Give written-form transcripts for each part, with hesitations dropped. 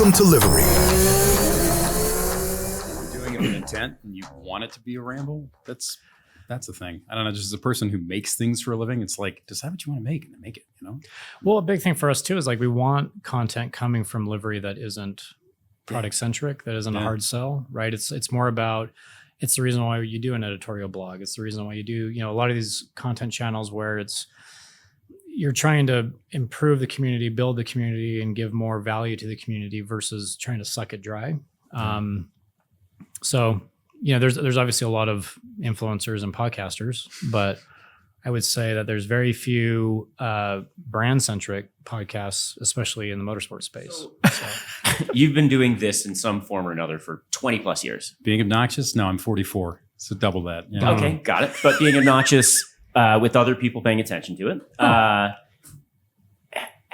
Welcome to Livery. Doing it with intent and you want it to be a ramble, that's the thing. I don't know, just as a person who makes things for a living, it's like, decide what you want to make and make it, you know? Well, a big thing for us too is like we want content coming from Livery that isn't product centric, that isn't a hard sell, right? It's more about, it's the reason why you do an editorial blog. It's the reason why you do, you know, a lot of these content channels where you're trying to improve the community, build the community, and give more value to the community versus trying to suck it dry. So, you know, there's obviously a lot of influencers and podcasters, but I would say that there's very few brand-centric podcasts, especially in the motorsport space. So. You've been doing this in some form or another for 20 plus years. Being obnoxious? No, I'm 44, so double that. Yeah. Okay, got it. But being obnoxious with other people paying attention to it.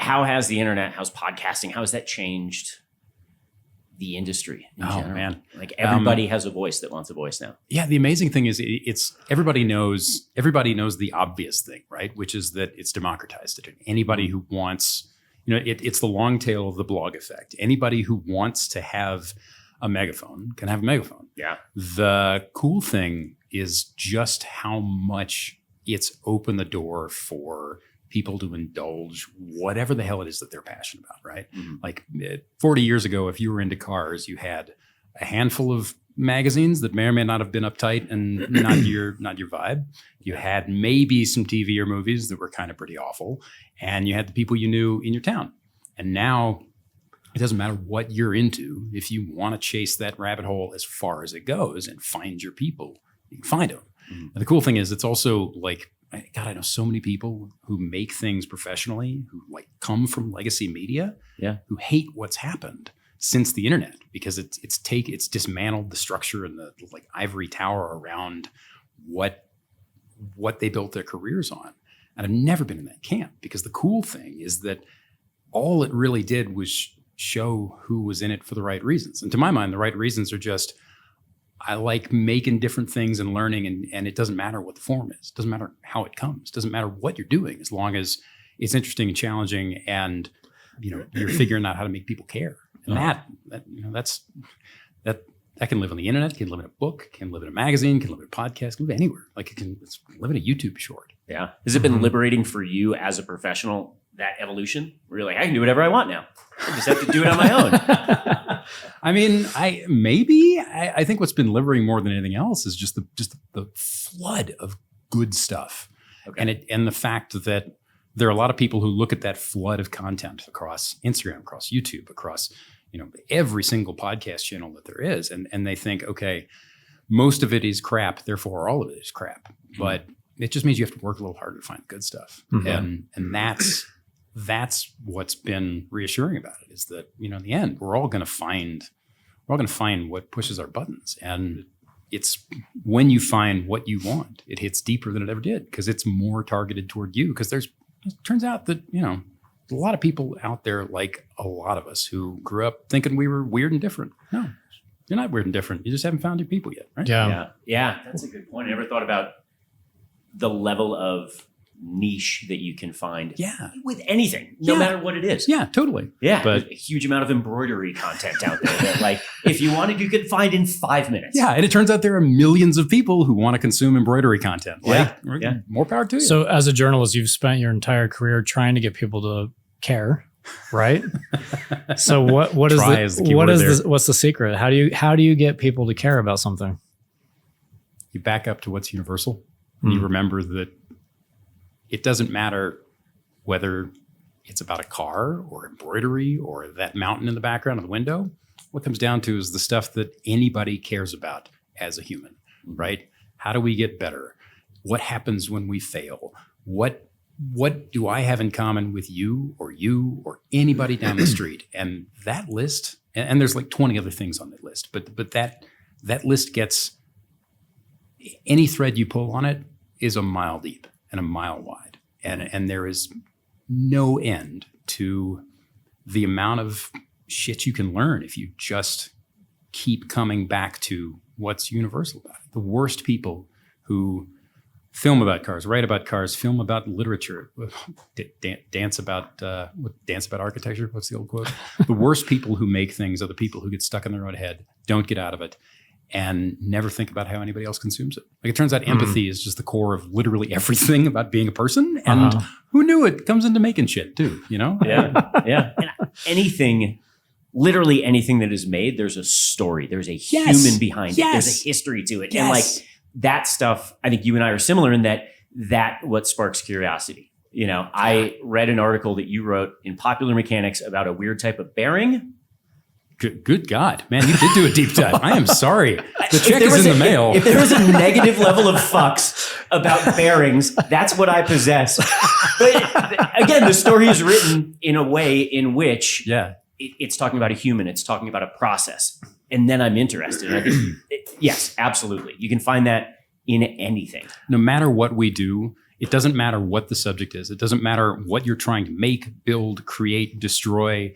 How has the internet, how's podcasting, how has that changed the industry in general? Man. Like everybody has a voice that wants a voice now. Yeah, the amazing thing is it's everybody knows the obvious thing, right? Which is that it's democratized it. Anybody who wants, you know, it's the long tail of the blog effect. Anybody who wants to have a megaphone can have a megaphone. Yeah. The cool thing is just how much it's opened the door for people to indulge whatever the hell it is that they're passionate about, right? Mm-hmm. Like 40 years ago, if you were into cars, you had a handful of magazines that may or may not have been uptight and not your vibe. You had maybe some TV or movies that were kind of pretty awful, and you had the people you knew in your town. And now it doesn't matter what you're into. If you want to chase that rabbit hole as far as it goes and find your people, you can find them. Mm-hmm. And the cool thing is it's also like, God, I know so many people who make things professionally, who like come from legacy media, who hate what's happened since the internet because it's dismantled the structure and the like ivory tower around what they built their careers on. And I've never been in that camp because the cool thing is that all it really did was show who was in it for the right reasons. And to my mind, the right reasons are just, I like making different things and learning, and it doesn't matter what the form is. It doesn't matter how it comes. It doesn't matter what you're doing, as long as it's interesting and challenging, and you know you're figuring out how to make people care. And that can live on the internet, can live in a book, can live in a magazine, can live in a podcast, can live anywhere. Like it can live in a YouTube short. Yeah. Has it been liberating for you as a professional, that evolution? Where you're like, I can do whatever I want now. I just have to do it on my own. I mean, I think what's been liberating more than anything else is just the flood of good stuff. Okay. And the fact that there are a lot of people who look at that flood of content across Instagram, across YouTube, across, you know, every single podcast channel that there is. And they think, okay, most of it is crap, therefore all of it is crap. Mm-hmm. But it just means you have to work a little harder to find the good stuff. Mm-hmm. And that's what's been reassuring about it, is that, you know, in the end, we're all going to find what pushes our buttons. And it's when you find what you want, it hits deeper than it ever did because it's more targeted toward you. Because it turns out that, you know, a lot of people out there, like a lot of us who grew up thinking we were weird and different. No, you're not weird and different. You just haven't found your people yet, right? Yeah. That's a good point. I never thought about the level of niche that you can find with anything, no matter what it is. Yeah, totally. Yeah, but a huge amount of embroidery content out there that, like, if you wanted, you could find in 5 minutes. Yeah, and it turns out there are millions of people who want to consume embroidery content. More power to you. So as a journalist, you've spent your entire career trying to get people to care, right? So what's the secret? How do you get people to care about something? You back up to what's universal. And you remember that it doesn't matter whether it's about a car or embroidery or that mountain in the background of the window. What comes down to is the stuff that anybody cares about as a human, right? How do we get better? What happens when we fail? What do I have in common with you or anybody down the street? And that list, and there's like 20 other things on that list, but that list gets, any thread you pull on it is a mile deep and a mile wide. And there is no end to the amount of shit you can learn if you just keep coming back to what's universal about it. The worst people who film about cars, write about cars, film about literature, dance about architecture. What's the old quote? The worst people who make things are the people who get stuck in their own head, don't get out of it, and never think about how anybody else consumes it. Like, it turns out empathy is just the core of literally everything about being a person. And who knew it comes into making shit too, you know? Yeah. Yeah. And literally anything that is made, there's a story. There's a human behind it. There's a history to it. And like that stuff, I think you and I are similar in that what sparks curiosity. You know, I read an article that you wrote in Popular Mechanics about a weird type of bearing. Good God, man, you did do a deep dive. I am sorry. The check is in the mail. If there was a negative level of fucks about bearings, that's what I possess. But again, the story is written in a way in which it's talking about a human. It's talking about a process. And then I'm interested. And I think, yes, absolutely. You can find that in anything. No matter what we do, it doesn't matter what the subject is. It doesn't matter what you're trying to make, build, create, destroy,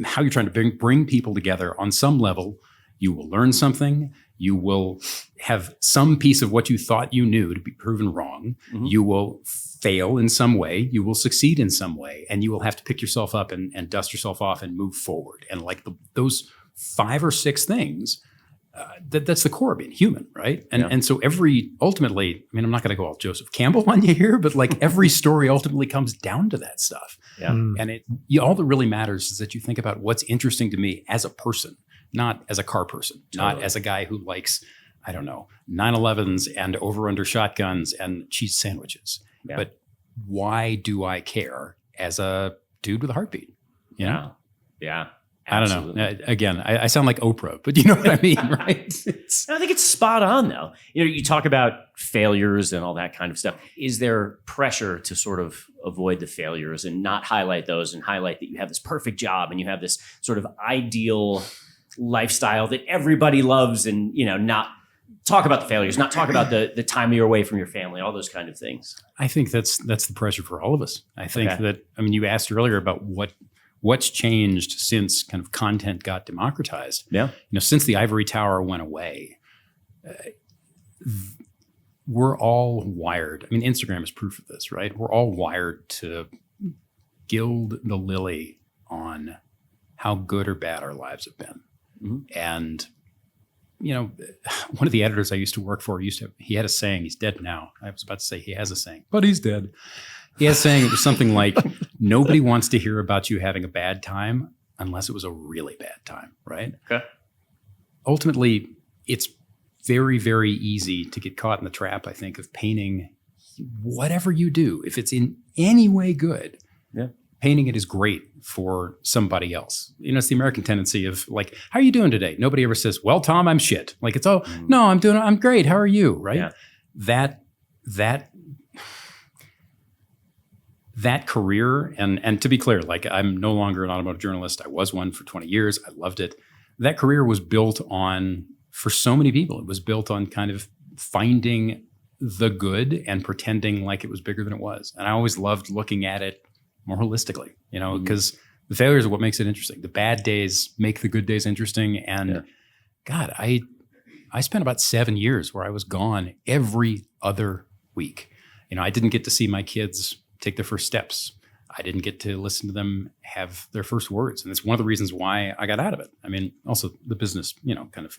how you're trying to bring people together. On some level, you will learn something. You will have some piece of what you thought you knew to be proven wrong. Mm-hmm. You will fail in some way. You will succeed in some way. And you will have to pick yourself up and dust yourself off and move forward. And like those 5 or 6 things, that's the core of being human, right? And so ultimately, I mean, I'm not going to go all Joseph Campbell on you here, but like every story ultimately comes down to that stuff. Yeah. And all that really matters is that you think about what's interesting to me as a person, not as a car person, not as a guy who likes, I don't know, 911s and over-under shotguns and cheese sandwiches. Yeah. But why do I care as a dude with a heartbeat? You know? Yeah. Absolutely. I don't know. Again, I sound like Oprah, but you know what I mean, right? I think it's spot on, though. You know, you talk about failures and all that kind of stuff. Is there pressure to sort of avoid the failures and not highlight those and highlight that you have this perfect job and you have this sort of ideal lifestyle that everybody loves, and, you know, not talk about the failures, not talk about the time you're away from your family, all those kind of things? I think that's the pressure for all of us. I think that, I mean, you asked earlier about what's changed since kind of content got democratized. Yeah. You know, since the ivory tower went away, we're all wired. I mean, Instagram is proof of this, right? We're all wired to gild the lily on how good or bad our lives have been. Mm-hmm. And, you know, one of the editors I used to work for he had a saying. He's dead now. I was about to say he has a saying, but he's dead. He has saying, it was something like, nobody wants to hear about you having a bad time unless it was a really bad time, right? Okay. Ultimately, it's very, very easy to get caught in the trap, I think, of painting whatever you do. If it's in any way good, painting it is great for somebody else. You know, it's the American tendency of like, how are you doing today? Nobody ever says, well, Tom, I'm shit. Like, it's, no, I'm great. How are you? Right? Yeah. That career, and to be clear, like, I'm no longer an automotive journalist. I was one for 20 years. I loved it. That career was built on, for so many people, it was built on kind of finding the good and pretending like it was bigger than it was. And I always loved looking at it more holistically, you know, because the failures are what makes it interesting. The bad days make the good days interesting. And God, I spent about 7 years where I was gone every other week. You know, I didn't get to see my kids take their first steps. I didn't get to listen to them have their first words. And it's one of the reasons why I got out of it. I mean, also the business, you know, kind of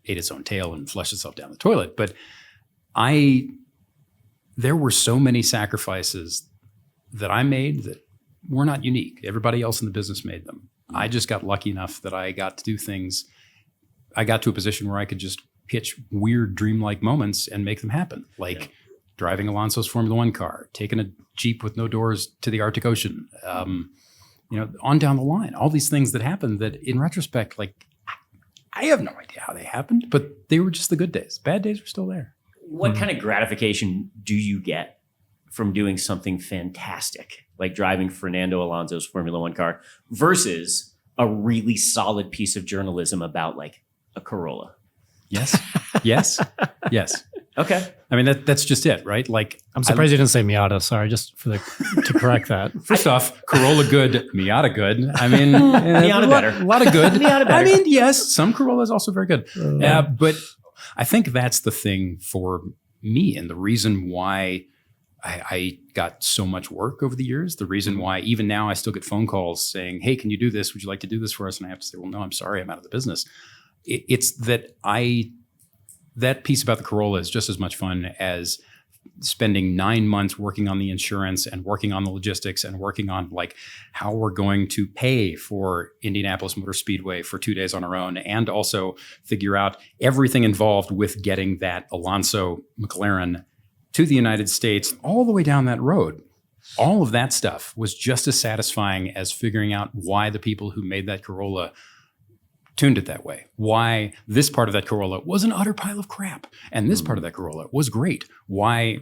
ate its own tail and flushed itself down the toilet. But there were so many sacrifices that I made that were not unique. Everybody else in the business made them. I just got lucky enough that I got to do things. I got to a position where I could just pitch weird dreamlike moments and make them happen. Like driving Alonso's Formula One car, taking a Jeep with no doors to the Arctic Ocean, you know, on down the line, all these things that happened that in retrospect, like, I have no idea how they happened, but they were just the good days. Bad days were still there. What kind of gratification do you get from doing something fantastic, like driving Fernando Alonso's Formula One car, versus a really solid piece of journalism about like a Corolla? Yes. Okay. I mean, that's just it, right? Like, I'm surprised you didn't say Miata. Sorry, just to correct that. First off, Corolla good, Miata good. I mean, Miata better. A lot of good. Miata better. I mean, yes, some Corolla is also very good. But I think that's the thing for me. And the reason why I got so much work over the years, the reason why even now I still get phone calls saying, hey, can you do this? Would you like to do this for us? And I have to say, well, no, I'm sorry, I'm out of the business. It's that that piece about the Corolla is just as much fun as spending 9 months working on the insurance and working on the logistics and working on like how we're going to pay for Indianapolis Motor Speedway for 2 days on our own, and also figure out everything involved with getting that Alonso McLaren to the United States all the way down that road. All of that stuff was just as satisfying as figuring out why the people who made that Corolla tuned it that way. Why this part of that Corolla was an utter pile of crap, and this part of that Corolla was great. Why,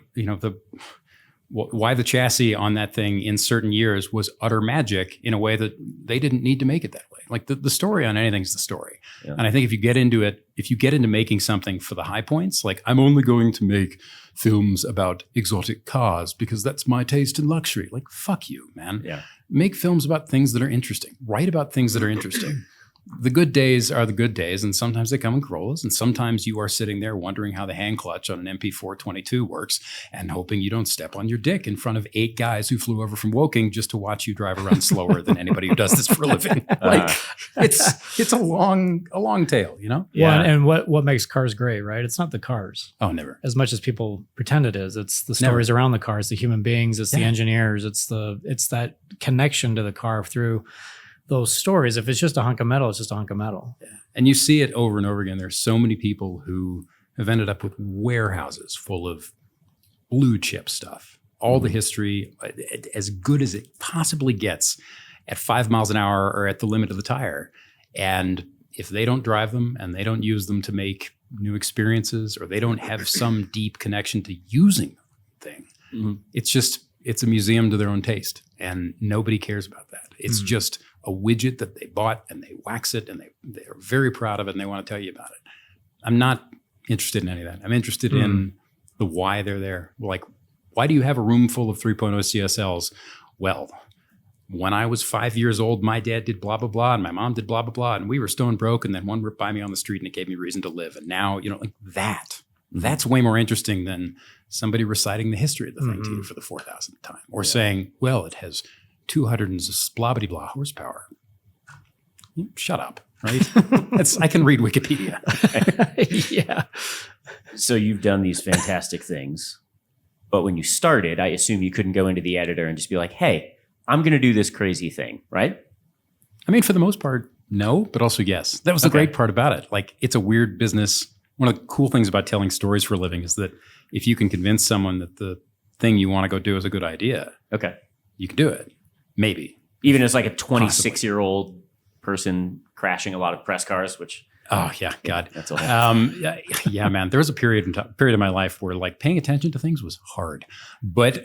why the chassis on that thing in certain years was utter magic in a way that they didn't need to make it that way. Like the story on anything is the story. Yeah. And I think if you get into making something for the high points, like I'm only going to make films about exotic cars because that's my taste in luxury. Like, fuck you, man. Yeah. Make films about things that are interesting. Write about things that are interesting. The good days are the good days, and sometimes they come in Corollas, and sometimes you are sitting there wondering how the hand clutch on an MP422 works and hoping you don't step on your dick in front of 8 guys who flew over from Woking just to watch you drive around slower than anybody who does this for a living. Like it's a long tail, you know? Yeah. Well, and what makes cars great, right? It's not the cars. Oh, never. As much as people pretend it is. It's the stories around the cars, the human beings, it's the engineers, it's that connection to the car through those stories. If it's just a hunk of metal, it's just a hunk of metal. Yeah. And you see it over and over again. There's so many people who have ended up with warehouses full of blue chip stuff. All the history, as good as it possibly gets at 5 miles an hour or at the limit of the tire. And if they don't drive them and they don't use them to make new experiences, or they don't have some deep connection to using the thing, it's a museum to their own taste. And nobody cares about that. It's just a widget that they bought, and they wax it, and they're very proud of it, and they want to tell you about it. I'm not interested in any of that. I'm interested in the why they're there. Like, why do you have a room full of 3.0 CSLs? Well, when I was 5 years old, my dad did blah, blah, blah, and my mom did blah, blah, blah, and we were stone broke, and then one ripped by me on the street, and it gave me reason to live. And now, like that. That's way more interesting than somebody reciting the history of the thing to you for the 4,000th time, or saying, well, it has 200 and blah horsepower. Shut up, right? I can read Wikipedia. Yeah. So you've done these fantastic things, but when you started, I assume you couldn't go into the editor and just be like, hey, I'm going to do this crazy thing, right? I mean, for the most part, no, but also yes. That was the great part about it. Like, it's a weird business. One of the cool things about telling stories for a living is that if you can convince someone that the thing you want to go do is a good idea, you can do it. Maybe. Even as like a 26-year-old person crashing a lot of press cars, which... Oh, yeah. God. That's a whole... yeah, man. There was a period of my life where like paying attention to things was hard. But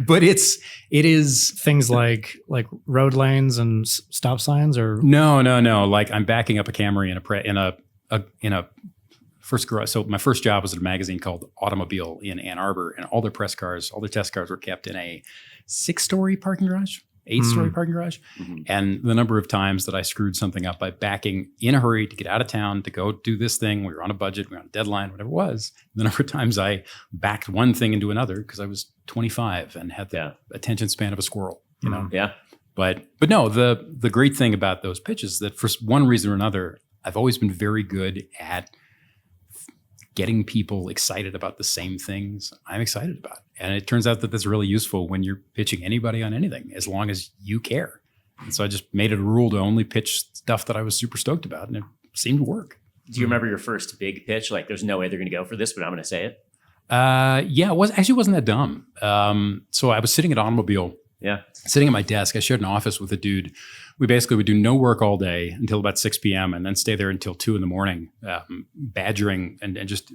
but it is... Things like road lanes and stop signs, or... No. Like, I'm backing up a Camry in a first garage. So my first job was at a magazine called Automobile in Ann Arbor, and all their press cars, all their test cars were kept in a 6-story parking garage, 8-story parking garage. And the number of times that I screwed something up by backing in a hurry to get out of town to go do this thing. We were on a budget, we were on a deadline, whatever it was. The number of times I backed one thing into another because I was 25 and had the attention span of a squirrel, you know? Yeah. But no, the great thing about those pitches is that for one reason or another, I've always been very good at getting people excited about the same things I'm excited about. And it turns out that that's really useful when you're pitching anybody on anything, as long as you care. And so I just made it a rule to only pitch stuff that I was super stoked about, and it seemed to work. Do you remember your first big pitch? Like, there's no way they're going to go for this, but I'm going to say it. Yeah, it wasn't that dumb. So I was sitting at Automobile. Yeah. Sitting at my desk, I shared an office with a dude. We basically would do no work all day until about 6 p.m. and then stay there until 2 a.m, badgering and just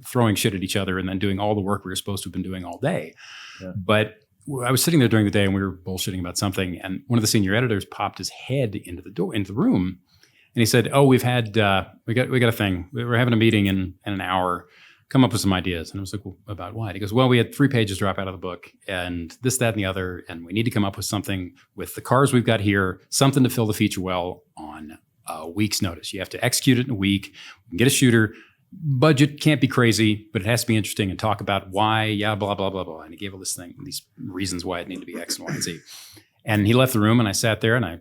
throwing shit at each other, and then doing all the work we were supposed to have been doing all day. Yeah. But I was sitting there during the day, and we were bullshitting about something, and one of the senior editors popped his head into the room, and he said, "Oh, we got a thing. We're having a meeting in an hour. Come up with some ideas." And I was like, "Well, about what?" He goes, "Well, we had 3 pages drop out of the book, and this, that, and the other, and we need to come up with something with the cars we've got here, something to fill the feature well on a week's notice. You have to execute it in a week. We can get a shooter. budget can't be crazy, but it has to be interesting and talk about why, yeah, blah, blah, blah, blah. And he gave all this thing, these reasons why it needed to be X and Y and Z. And he left the room and I sat there and I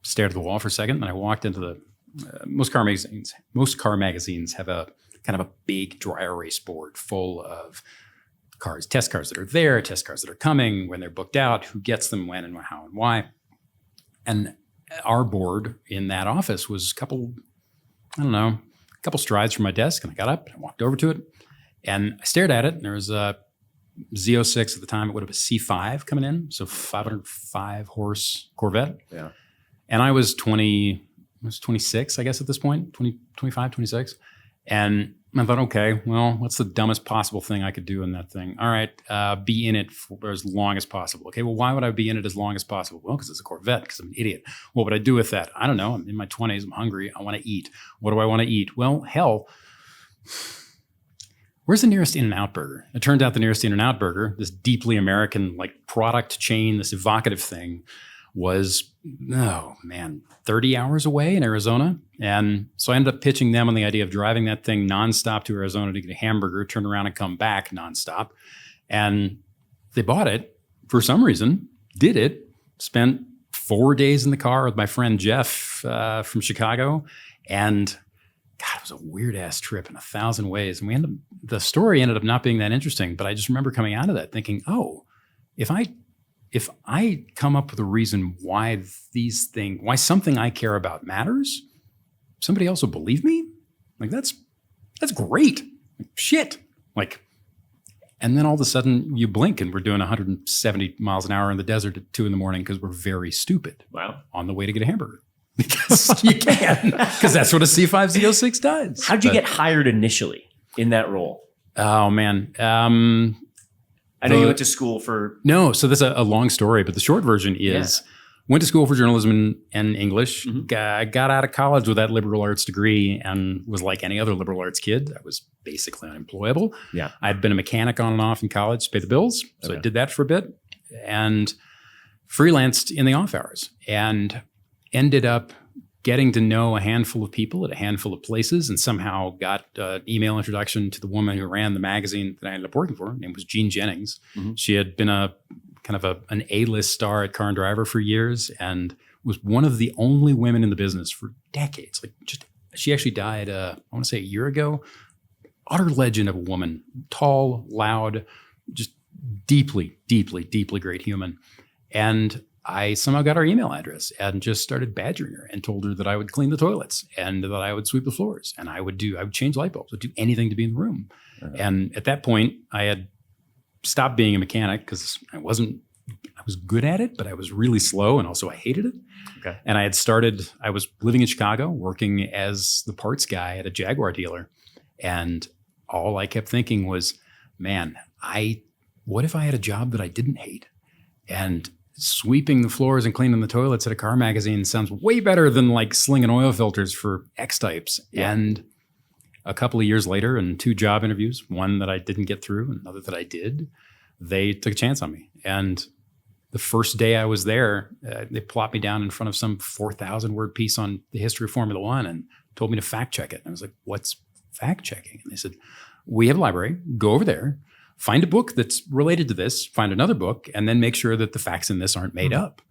stared at the wall for a second. And I walked into the, most car magazines have a kind of a big dry erase board full of cars, test cars that are there, test cars that are coming, when they're booked out, who gets them, when and how and why. And our board in that office was a couple strides from my desk, and I got up and I walked over to it and I stared at it, and there was a Z06 at the time. It would have been a C5 coming in, so 505 horse Corvette. Yeah. And I was 26, I guess, at this point, 25, 26. And I thought, okay, well, what's the dumbest possible thing I could do in that thing? All right, be in it for as long as possible. Okay, well, why would I be in it as long as possible? Well, because it's a Corvette, because I'm an idiot. What would I do with that? I don't know. I'm in my 20s. I'm hungry. I want to eat. What do I want to eat? Well, hell, where's the nearest In-N-Out burger? It turned out the nearest In-N-Out burger, this deeply American like product chain, this evocative thing, was, 30 hours away in Arizona. And so I ended up pitching them on the idea of driving that thing nonstop to Arizona to get a hamburger, turn around and come back nonstop. And they bought it for some reason, did it, spent 4 days in the car with my friend Jeff from Chicago. And God, it was a weird ass trip in 1,000 ways. And the story ended up not being that interesting, but I just remember coming out of that thinking, oh, if I come up with a reason why something I care about matters, somebody else will believe me. Like that's great. Like, shit. Like, and then all of a sudden you blink and we're doing 170 miles an hour in the desert at 2 a.m. because we're very stupid. Wow. On the way to get a hamburger. Because you can. Because that's what a C5 Z06 does. How'd you get hired initially in that role? Oh man. I know you went to school for... No, so that's a long story, but the short version is went to school for journalism and English, got out of college with that liberal arts degree and was like any other liberal arts kid. I was basically unemployable. Yeah. I'd been a mechanic on and off in college to pay the bills. So I did that for a bit and freelanced in the off hours and ended up getting to know a handful of people at a handful of places and somehow got an email introduction to the woman who ran the magazine that I ended up working for. Her name was Jean Jennings. She had been an A-list star at Car and Driver for years and was one of the only women in the business for decades. She actually died, I want to say a year ago. Utter legend of a woman, tall, loud, just deeply, deeply, deeply great human. And I somehow got her email address and just started badgering her and told her that I would clean the toilets and that I would sweep the floors and I would change light bulbs, would do anything to be in the room. And at that point I had stopped being a mechanic because I was good at it, but I was really slow and also I hated it. Okay. And I was living in Chicago working as the parts guy at a Jaguar dealer. And all I kept thinking was, man, what if I had a job that I didn't hate? And sweeping the floors and cleaning the toilets at a car magazine sounds way better than like slinging oil filters for X-types. Yeah. And a couple of years later and 2 job interviews, one that I didn't get through and another that I did, they took a chance on me. And the first day I was there, they plopped me down in front of some 4,000 word piece on the history of Formula One and told me to fact check it. And I was like, what's fact checking? And they said, we have a library, go over there, find a book that's related to this, find another book, and then make sure that the facts in this aren't made up.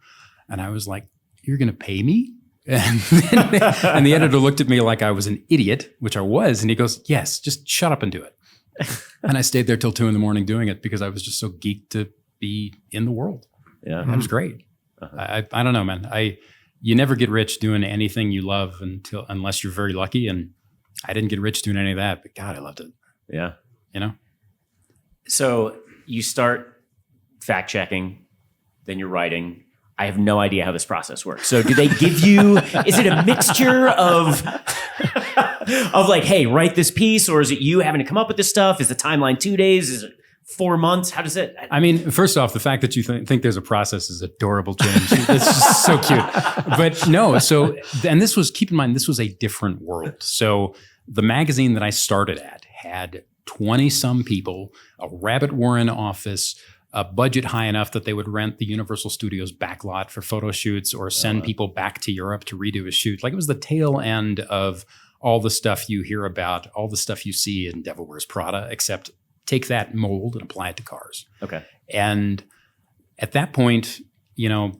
And I was like, you're going to pay me? And the editor looked at me like I was an idiot, which I was. And he goes, yes, just shut up and do it. And I stayed there till 2 a.m. doing it because I was just so geeked to be in the world. Yeah. And it was great. I don't know, man. You never get rich doing anything you love unless you're very lucky. And I didn't get rich doing any of that, but God, I loved it. Yeah. You know? So you start fact checking, then you're writing. I have no idea how this process works. So do they give you, is it a mixture of like, hey, write this piece, or is it you having to come up with this stuff? Is the timeline 2 days? Is it 4 months? How does it? I mean, first off, the fact that you think there's a process is adorable, James. It's just so cute. But no, and this was, keep in mind, this was a different world. So the magazine that I started at had 20 some people, a rabbit warren office, a budget high enough that they would rent the Universal Studios backlot for photo shoots or send people back to Europe to redo a shoot. Like it was the tail end of all the stuff you hear about, all the stuff you see in Devil Wears Prada, except take that mold and apply it to cars. Okay. And at that point,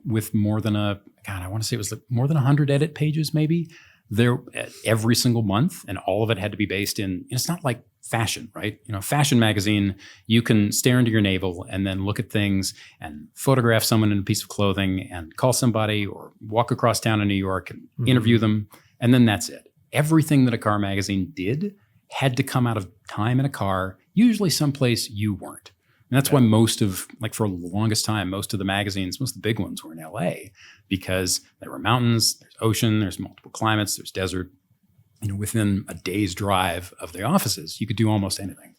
with more than I want to say it was like more than 100 edit pages, maybe there every single month, and all of it had to be based in. It's not like fashion, right? Fashion magazine, you can stare into your navel and then look at things and photograph someone in a piece of clothing and call somebody or walk across town in New York and interview them, and then that's it. Everything that a car magazine did had to come out of time in a car, usually someplace you weren't. And that's why most of, for the longest time, most of the magazines, most of the big ones were in LA, because there were mountains, there's ocean, there's multiple climates, there's desert. Within a day's drive of the offices, you could do almost anything.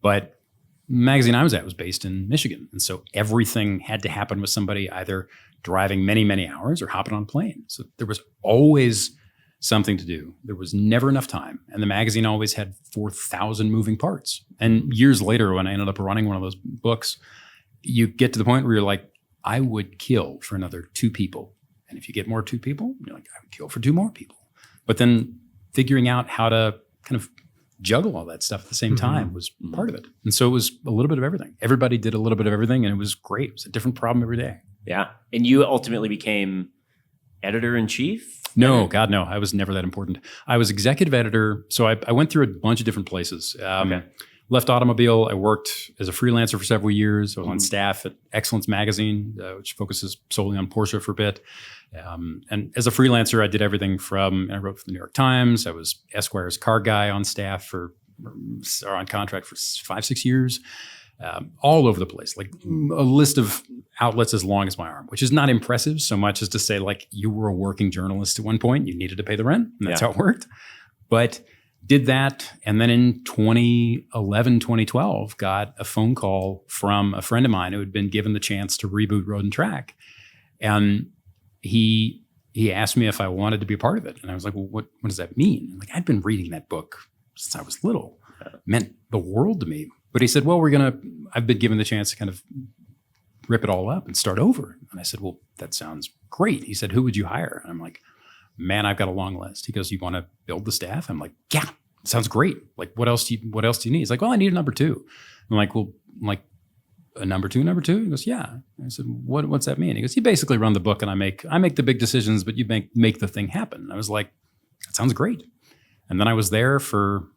But the magazine I was at was based in Michigan. And so everything had to happen with somebody either driving many, many hours or hopping on a plane. So there was always something to do. There was never enough time. And the magazine always had 4,000 moving parts. And years later, when I ended up running one of those books, you get to the point where you're like, I would kill for another 2 people. And if you get more 2 people, you're like, I would kill for 2 more people. But then figuring out how to kind of juggle all that stuff at the same time was part of it. And so it was a little bit of everything. Everybody did a little bit of everything, and it was great. It was a different problem every day. Yeah. And you ultimately became editor-in-chief? No, God, no. I was never that important. I was executive editor. So I went through a bunch of different places. Left automobile. I worked as a freelancer for several years. I was on staff at Excellence Magazine, which focuses solely on Porsche for a bit. And as a freelancer, I did everything from, I wrote for the New York Times. I was Esquire's car guy on staff or on contract for 5-6 years. All over the place, like a list of outlets as long as my arm, which is not impressive so much as to say, you were a working journalist at one point, you needed to pay the rent, and that's how it worked. But did that, and then in 2011, 2012, got a phone call from a friend of mine who had been given the chance to reboot Road and Track. And he asked me if I wanted to be a part of it. And I was like, well, what does that mean? I'd been reading that book since I was little. It meant the world to me. But he said, well, I've been given the chance to kind of rip it all up and start over. And I said, well, that sounds great. He said, who would you hire? And I'm like, man, I've got a long list. He goes, you want to build the staff? I'm like, yeah, sounds great. What else do you need? He's like, well, I need a number 2. I'm like, well, a number 2? He goes, yeah. I said, what's that mean? He goes, you basically run the book and I make the big decisions, but you make the thing happen. And I was like, that sounds great. And then I was there for,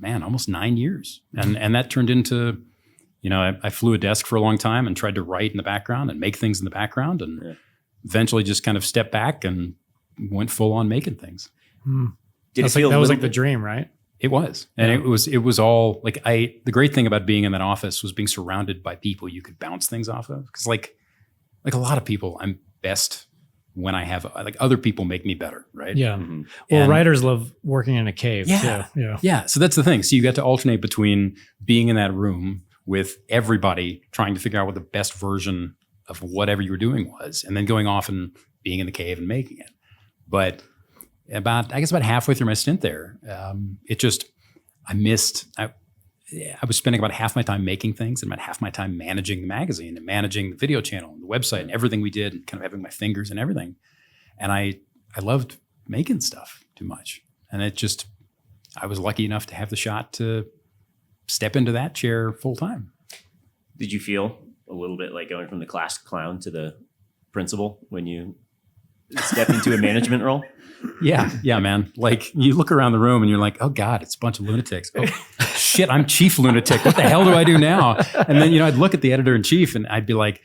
almost 9 years. And that turned into, I flew a desk for a long time and tried to write in the background and make things in the background, and eventually just kind of stepped back and went full on making things. Did it feel that was like the dream, right? It was. And it was all the great thing about being in that office was being surrounded by people you could bounce things off of. Cause like a lot of people, I'm best when I have other people make me better. Right. Yeah. Well, writers love working in a cave too. Yeah. So that's the thing. So you got to alternate between being in that room with everybody trying to figure out what the best version of whatever you were doing was, and then going off and being in the cave and making it. But about halfway through my stint there, I was spending about half my time making things and about half my time managing the magazine and managing the video channel and the website and everything we did, and kind of having my fingers in everything. And I loved making stuff too much. And I was lucky enough to have the shot to step into that chair full time. Did you feel a little bit like going from the class clown to the principal when you stepped into a management role? Yeah, man. You look around the room and you're like, oh God, it's a bunch of lunatics. Oh shit, I'm chief lunatic. What the hell do I do now? And then, I'd look at the editor-in-chief and I'd be like,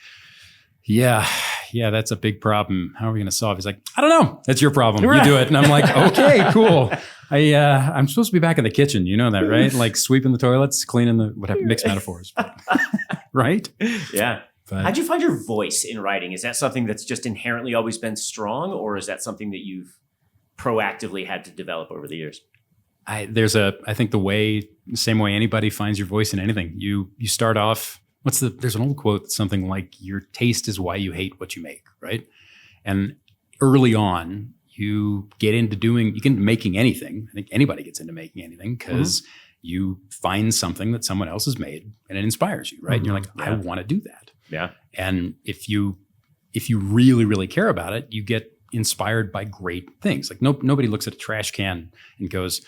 yeah, that's a big problem. How are we going to solve it? He's like, I don't know. That's your problem. Right. You do it. And I'm like, okay, cool. I'm supposed to be back in the kitchen. You know that, right? Sweeping the toilets, cleaning whatever, mixed metaphors. Right? Yeah. But how'd you find your voice in writing? Is that something that's just inherently always been strong, or is that something that you've proactively had to develop over the years? I think the same way anybody finds your voice in anything. You start off, there's an old quote that's something like, your taste is why you hate what you make, right? And early on, you get into making anything. I think anybody gets into making anything because you find something that someone else has made and it inspires you, right? And you're like, I want to do that. Yeah. And if you really, really care about it, you get inspired by great things. Like nobody looks at a trash can and goes,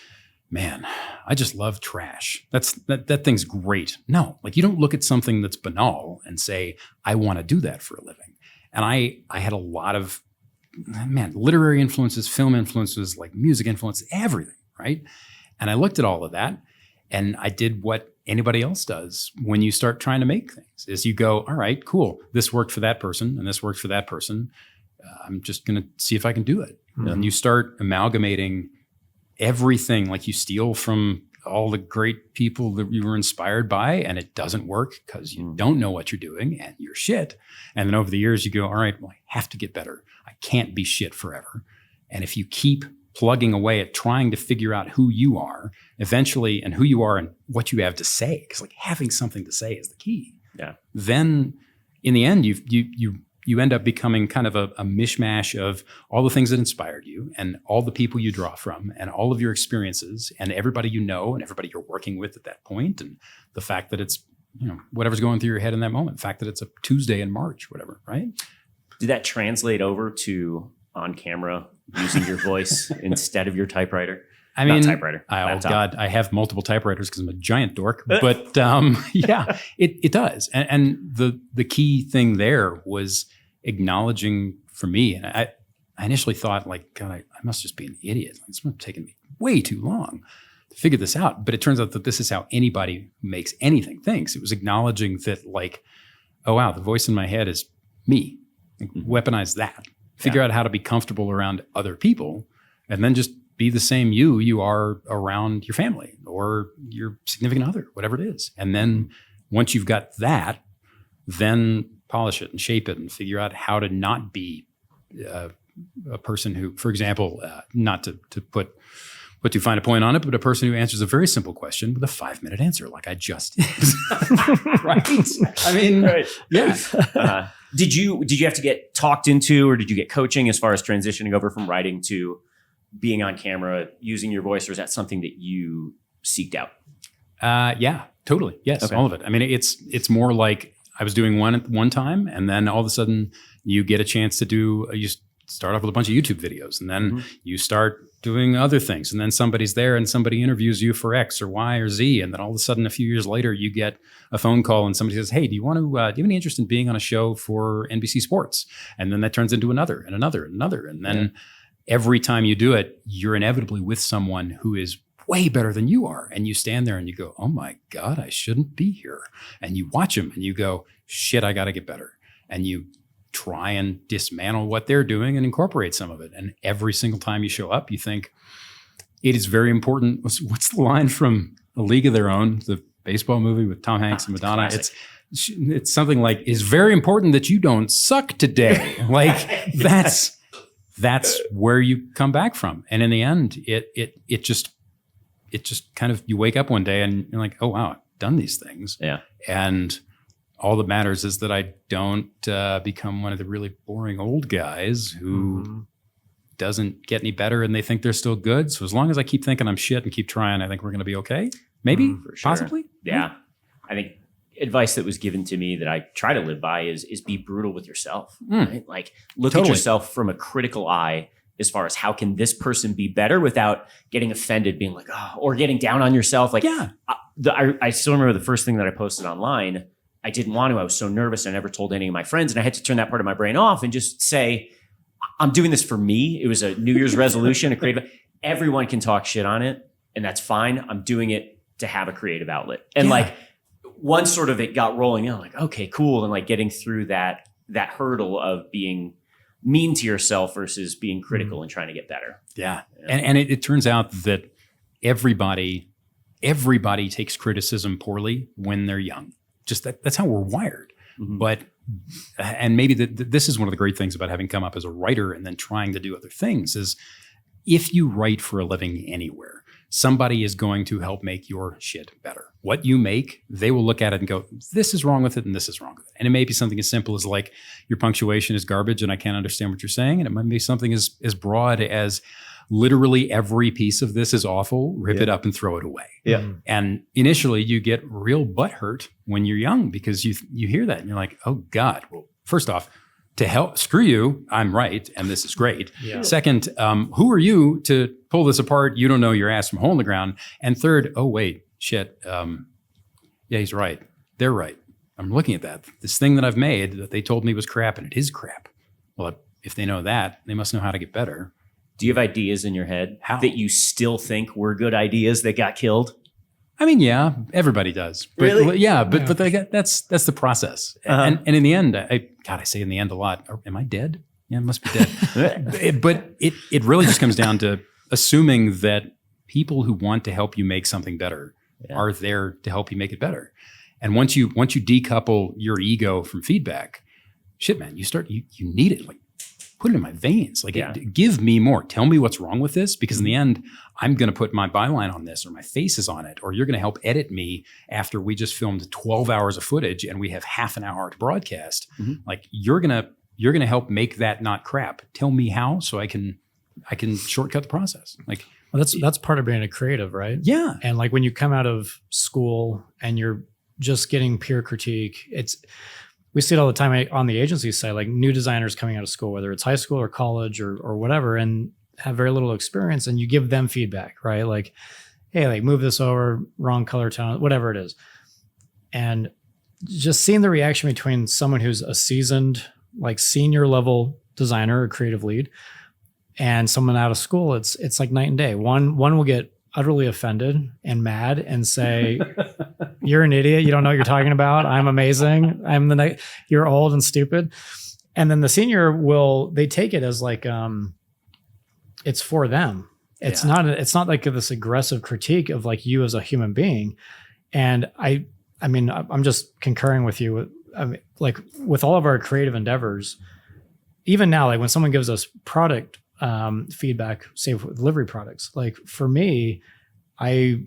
man, I just love trash. That thing's great. No, like you don't look at something that's banal and say, I want to do that for a living. And I had a lot of, literary influences, film influences, like music influences, everything, right? And I looked at all of that and I did what anybody else does when you start trying to make things, is you go, all right, cool. This worked for that person and this worked for that person. I'm just going to see if I can do it. Mm-hmm. And you start amalgamating everything, like you steal from all the great people that you were inspired by, and it doesn't work because you don't know what you're doing and you're shit. And then over the years you go, all right, well, I have to get better. I can't be shit forever. And if you keep plugging away at trying to figure out who you are eventually, and who you are and what you have to say, because like having something to say is the key. Yeah. Then in the end, you end up becoming kind of a mishmash of all the things that inspired you and all the people you draw from and all of your experiences and everybody you know and everybody you're working with at that point, and the fact that it's, whatever's going through your head in that moment, the fact that it's a Tuesday in March, whatever, right? Did that translate over to on camera using your voice instead of your typewriter? I mean, not typewriter. Oh God, I have multiple typewriters because I'm a giant dork. But yeah, it does. And the key thing there was acknowledging for me. And I initially thought, like, God, I must just be an idiot. It's taken me way too long to figure this out. But it turns out that this is how anybody who makes anything thinks. It was acknowledging that, like, oh wow, the voice in my head is me. Like, weaponize that. Figure out how to be comfortable around other people, and then just be the same you are around your family or your significant other, whatever it is. And then once you've got that, then polish it and shape it and figure out how to not be a person who, for example, not to put too fine a point on it, but a person who answers a very simple question with a 5-minute answer, like I just did. Right? I mean, right. Yeah. Did you have to get talked into, or did you get coaching as far as transitioning over from writing to being on camera, using your voice, or is that something that you seeked out? Yeah, totally. Yes, okay. All of it. I mean, it's more like I was doing one time, and then all of a sudden you get a chance to do, you start off with a bunch of YouTube videos, and then you start doing other things, and then somebody's there and somebody interviews you for X or Y or Z, and then all of a sudden a few years later you get a phone call and somebody says, hey, do you have any interest in being on a show for NBC Sports? And then that turns into another and another and another. And then every time you do it, you're inevitably with someone who is way better than you are. And you stand there and you go, oh my God, I shouldn't be here. And you watch them and you go, shit, I got to get better. And you try and dismantle what they're doing and incorporate some of it. And every single time you show up, you think it is very important. What's the line from A League of Their Own, the baseball movie with Tom Hanks and Madonna? It's something like, it's very important that you don't suck today. Like that's where you come back from. And in the end, it just kind of, you wake up one day and you're like, oh wow, I've done these things. Yeah. And all that matters is that I don't become one of the really boring old guys who doesn't get any better and they think they're still good. So as long as I keep thinking I'm shit and keep trying, I think we're going to be okay. Maybe, for sure. Possibly. Yeah. I think advice that was given to me that I try to live by is be brutal with yourself. Right? Like look at yourself from a critical eye as far as how can this person be better without getting offended, being like, oh, or getting down on yourself. Like, I still remember the first thing that I posted online. I didn't want to. I was so nervous. I never told any of my friends. And I had to turn that part of my brain off and just say, I'm doing this for me. It was a New Year's resolution, a creative. Everyone can talk shit on it, and that's fine. I'm doing it to have a creative outlet. And like once sort of it got rolling, I'm like, okay, cool. And like getting through that hurdle of being mean to yourself versus being critical and trying to get better. Yeah. And it turns out that everybody takes criticism poorly when they're young. Just that's how we're wired. But, and maybe this is one of the great things about having come up as a writer and then trying to do other things is if you write for a living anywhere, somebody is going to help make your shit better. What you make, they will look at it and go, this is wrong with it and this is wrong with it. And it may be something as simple as like, your punctuation is garbage and I can't understand what you're saying. And it might be something as broad as literally every piece of this is awful, rip it up and throw it away. Yeah. And initially you get real butthurt when you're young because you hear that and you're like, oh God, well, first off, to help. Screw you. I'm right. And this is great. Yeah. Second, who are you to pull this apart? You don't know your ass from a hole in the ground. And third, oh, wait, shit. Yeah, he's right. They're right. I'm looking at that. This thing that I've made that they told me was crap, and it is crap. Well, if they know that, they must know how to get better. Do you have ideas in your head How? that you still think were good ideas that got killed? I mean, yeah, everybody does. But, Really? Yeah, but that's the process. Uh-huh. And in the end, I say in the end a lot. Am I dead? Yeah, I must be dead. But it really just comes down to assuming that people who want to help you make something better are there to help you make it better. And once you decouple your ego from feedback, shit, man, you need it. Like, put it in my veins. Like, give me more. Tell me what's wrong with this, because in the end, I'm going to put my byline on this, or my face is on it, or you're going to help edit me after we just filmed 12 hours of footage and we have half an hour to broadcast. Mm-hmm. Like, you're going to help make that not crap. Tell me how, so I can shortcut the process. Like, well, that's part of being a creative, right? Yeah. And like when you come out of school and you're just getting peer critique, we see it all the time on the agency side, like new designers coming out of school, whether it's high school or college or whatever, and have very little experience, and you give them feedback, right? Like, hey, like move this over, wrong color tone, whatever it is. And just seeing the reaction between someone who's a seasoned, like senior level designer or creative lead and someone out of school, it's like night and day. One will get utterly offended and mad and say, you're an idiot. You don't know what you're talking about. I'm amazing. You're old and stupid. And then the senior they take it as like, it's for them. It's not like this aggressive critique of like you as a human being. And I mean, I'm just concurring with you. Like with all of our creative endeavors, even now, like when someone gives us product feedback, say with delivery products, like for me, I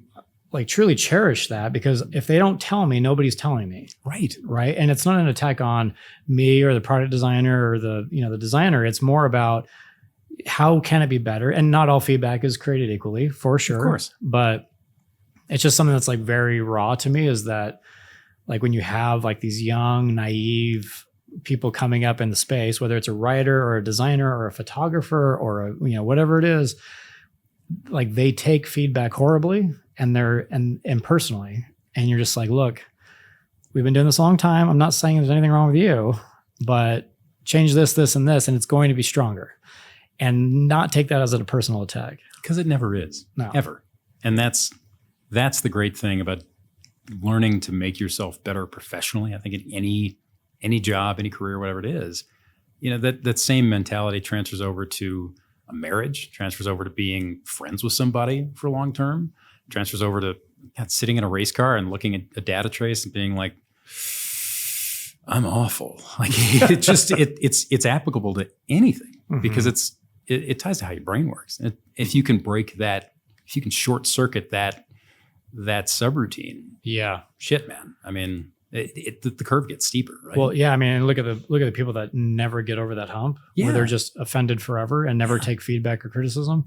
like truly cherish that, because if they don't tell me, nobody's telling me. Right. And it's not an attack on me or the product designer or the designer. It's more about how can it be better? And not all feedback is created equally, for sure. Of course. But it's just something that's like very raw to me, is that like when you have like these young, naive people coming up in the space, whether it's a writer or a designer or a photographer or whatever it is, like they take feedback horribly and personally. And you're just like, look, we've been doing this a long time. I'm not saying there's anything wrong with you, but change this, and this, and it's going to be stronger. And not take that as a personal attack. Because it never is. No. Ever. And that's the great thing about learning to make yourself better professionally. I think in any job, any career, whatever it is, that same mentality transfers over to a marriage, transfers over to being friends with somebody for long term, transfers over to sitting in a race car and looking at a data trace and being like, I'm awful. Like it's applicable to anything, because it ties to how your brain works. If you can break that, if you can short circuit that subroutine, shit, man. I mean, the curve gets steeper, right? Well, yeah. I mean, look at the people that never get over that hump, where they're just offended forever and never take feedback or criticism.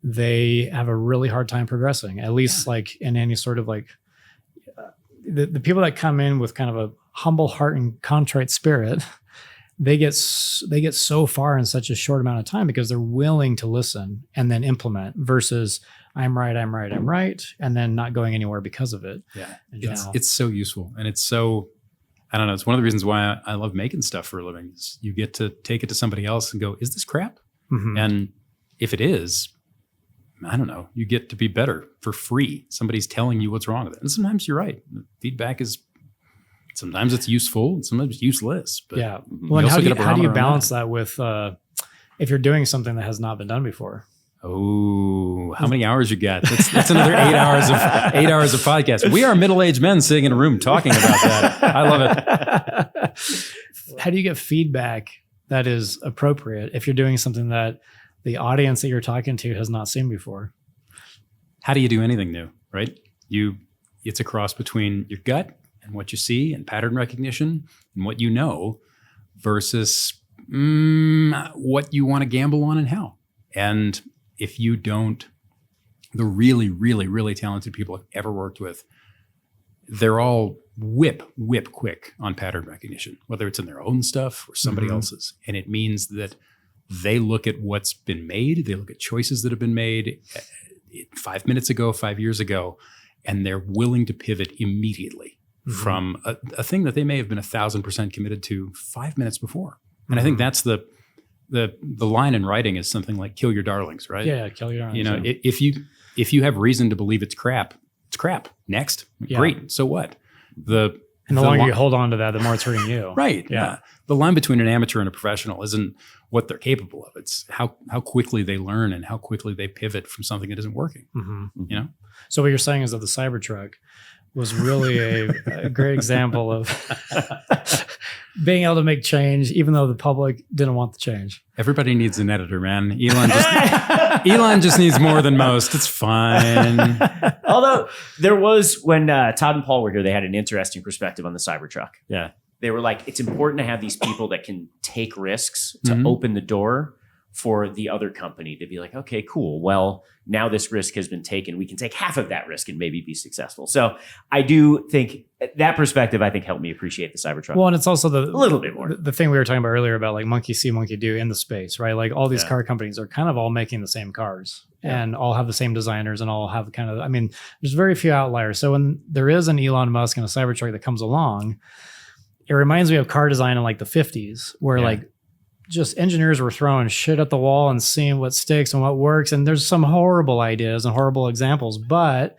They have a really hard time progressing, at least like in any sort of like the people that come in with kind of a humble heart and contrite spirit, they get so far in such a short amount of time because they're willing to listen and then implement, versus I'm right, and then not going anywhere because of it. Yeah. It's so useful. And it's so, I don't know, it's one of the reasons why I love making stuff for a living. Is you get to take it to somebody else and go, is this crap? Mm-hmm. And if it is, I don't know, you get to be better for free. Somebody's telling you what's wrong with it. And sometimes you're right. Feedback is, sometimes it's useful and sometimes it's useless. But yeah. Well, and how do you balance that with if you're doing something that has not been done before? Oh, how many hours you got? That's another 8 hours of podcast. We are middle-aged men sitting in a room talking about that. I love it. How do you get feedback that is appropriate if you're doing something that the audience that you're talking to has not seen before? How do you do anything new, right? It's a cross between your gut and what you see and pattern recognition and what you know versus what you want to gamble on and how. And if you don't, the really, really, really talented people I've ever worked with, they're all whip quick on pattern recognition, whether it's in their own stuff or somebody else's. And it means that they look at what's been made. They look at choices that have been made 5 minutes ago, 5 years ago, and they're willing to pivot immediately from a thing that they may have been 1,000% committed to 5 minutes before. And I think that's the line in writing is something like "kill your darlings," right? Yeah, kill your darlings. You know, if you have reason to believe it's crap, it's crap. Next, great. So what? The longer you hold on to that, the more it's hurting you. Right. Yeah. The line between an amateur and a professional isn't what they're capable of. It's how quickly they learn and how quickly they pivot from something that isn't working. You know? So what you're saying is that the Cybertruck was really a great example of being able to make change, even though the public didn't want the change. Everybody needs an editor, man. Elon just needs more than most. It's fine. Although there was, when Todd and Paul were here, they had an interesting perspective on the Cybertruck. Yeah. They were like, it's important to have these people that can take risks to open the door for the other company to be like, okay, cool. Well, now this risk has been taken. We can take half of that risk and maybe be successful. So I do think that perspective, I think, helped me appreciate the Cybertruck. Well, and it's also a little bit more. The thing we were talking about earlier about like monkey see, monkey do in the space, right? Like all these car companies are kind of all making the same cars and all have the same designers and all have kind of, I mean, there's very few outliers. So when there is an Elon Musk and a Cybertruck that comes along, it reminds me of car design in like the 50s where like just engineers were throwing shit at the wall and seeing what sticks and what works. And there's some horrible ideas and horrible examples, but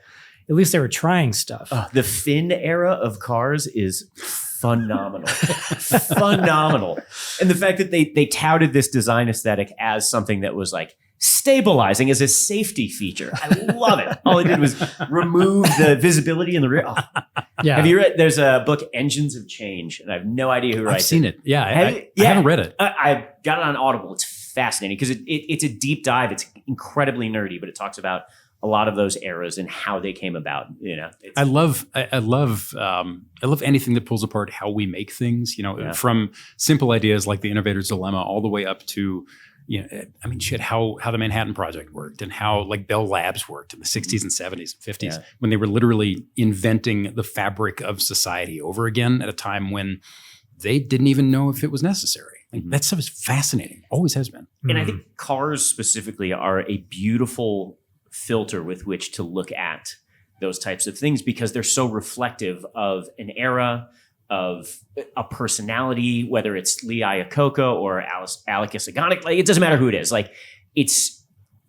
at least they were trying stuff. The Finn era of cars is phenomenal. Phenomenal. And the fact that they touted this design aesthetic as something that was like stabilizing as a safety feature. I love it. All it did was remove the visibility in the rear. Oh. Yeah. Have you read, there's a book, Engines of Change, and I have no idea who writes it. I've seen it. Yeah. I haven't read it. I got it on Audible. It's fascinating because it's a deep dive. It's incredibly nerdy, but it talks about a lot of those eras and how they came about. You know, I love anything that pulls apart how we make things, you know, from simple ideas like the innovator's dilemma all the way up to, you know, I mean, shit, how the Manhattan Project worked and how like Bell Labs worked in the 60s and 70s and 50s when they were literally inventing the fabric of society over again at a time when they didn't even know if it was necessary. Like, that stuff is fascinating. Always has been. And I think cars specifically are a beautiful filter with which to look at those types of things because they're so reflective of an era, of a personality, whether it's Lee Iacocca or Alec Isagonic. Like, it doesn't matter who it is. Like,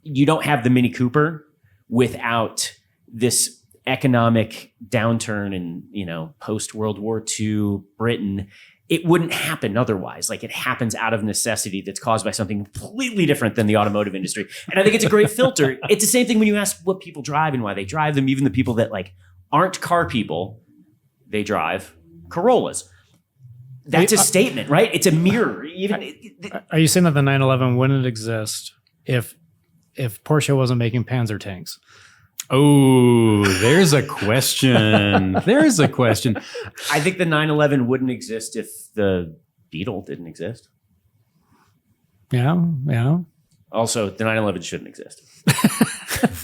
you don't have the Mini Cooper without this economic downturn in, you know, post World War II Britain. It wouldn't happen otherwise. Like, it happens out of necessity that's caused by something completely different than the automotive industry. And I think it's a great filter. It's the same thing when you ask what people drive and why they drive them. Even the people that like aren't car people, they drive Corollas. That's a statement, right? It's a mirror. Are you saying that the 911 wouldn't exist if Porsche wasn't making Panzer tanks? Oh, there's a question. There's a question. I think the 911 wouldn't exist if the Beetle didn't exist. Yeah. Also, the 911 shouldn't exist.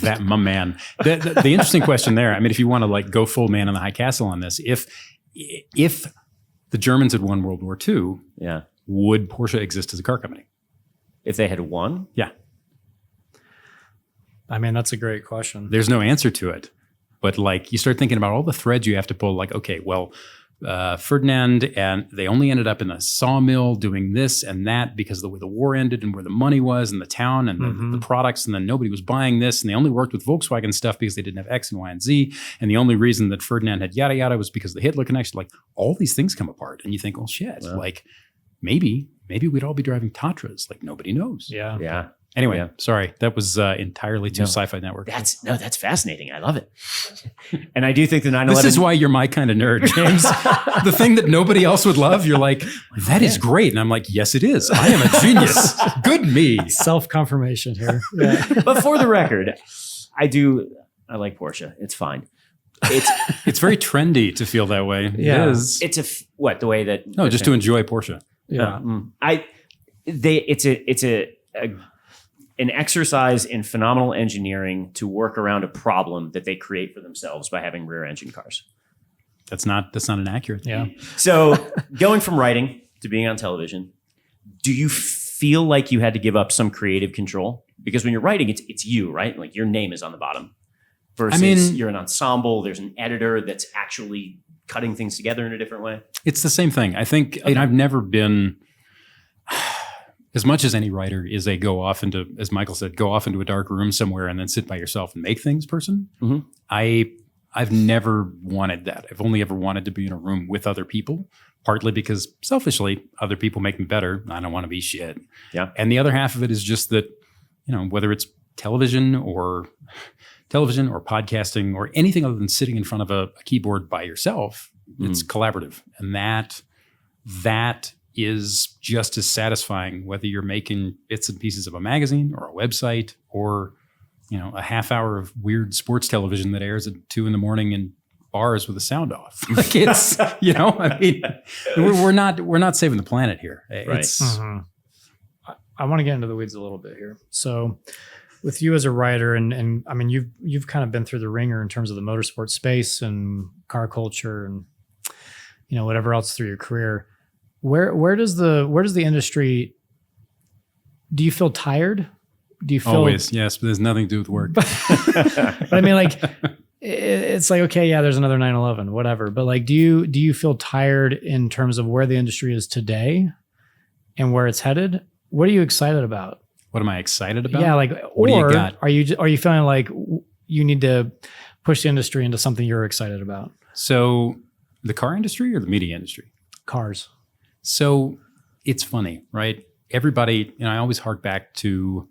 That, my man. The interesting question there, I mean, if you want to like go full man in the high castle on this, if the Germans had won World War II, would Porsche exist as a car company? If they had won? Yeah. I mean, that's a great question. There's no answer to it. But like you start thinking about all the threads you have to pull, like, okay, well, Ferdinand and they only ended up in a sawmill doing this and that because of the way the war ended and where the money was and the town and the products, and then nobody was buying this, and they only worked with Volkswagen stuff because they didn't have X and Y and Z, and the only reason that Ferdinand had yada yada was because of the Hitler connection. Like, all these things come apart and you think, well, shit, like maybe we'd all be driving Tatras. Like, nobody knows. Yeah. Anyway, sorry, that was entirely too Sci-Fi Network. That's fascinating. I love it. And I do think the 911. This is why you're my kind of nerd, James. The thing that nobody else would love, you're like, that is great. And I'm like, yes, it is. I am a genius. Good me. Self-confirmation here. Yeah. But for the record, I like Porsche. It's fine. It's very trendy to feel that way. Yeah. It is. It's the way that. No, just to enjoy Porsche. Yeah. It's an exercise in phenomenal engineering to work around a problem that they create for themselves by having rear engine cars. That's not inaccurate. Yeah. So going from writing to being on television, do you feel like you had to give up some creative control? Because when you're writing, it's you, right? Like your name is on the bottom. Versus you're an ensemble. There's an editor that's actually cutting things together in a different way. It's the same thing. I think, and I've never been, as much as any writer is a go off into, as Michael said, go off into a dark room somewhere and then sit by yourself and make things person. Mm-hmm. I've never wanted that. I've only ever wanted to be in a room with other people, partly because selfishly, other people make me better. I don't want to be shit. Yeah. And the other half of it is just that, whether it's television or podcasting or anything other than sitting in front of a keyboard by yourself, it's collaborative. And that is just as satisfying, whether you're making bits and pieces of a magazine or a website or, a half hour of weird sports television that airs at 2 a.m. in bars with the sound off. Like it's, we're not saving the planet here. Right. I want to get into the weeds a little bit here. So with you as a writer, and I mean, you've kind of been through the ringer in terms of the motorsport space and car culture and, whatever else through your career. Where does the industry, do you feel tired? Do you feel always? Yes, but there's nothing to do with work. But I mean, like, it's like, okay, yeah, there's another 9/11, whatever. But like, do you feel tired in terms of where the industry is today and where it's headed? What are you excited about? What am I excited about? Yeah, like, what do you got? Are you feeling like you need to push the industry into something you're excited about? So, the car industry or the media industry? Cars. So it's funny, right? Everybody, I always hark back to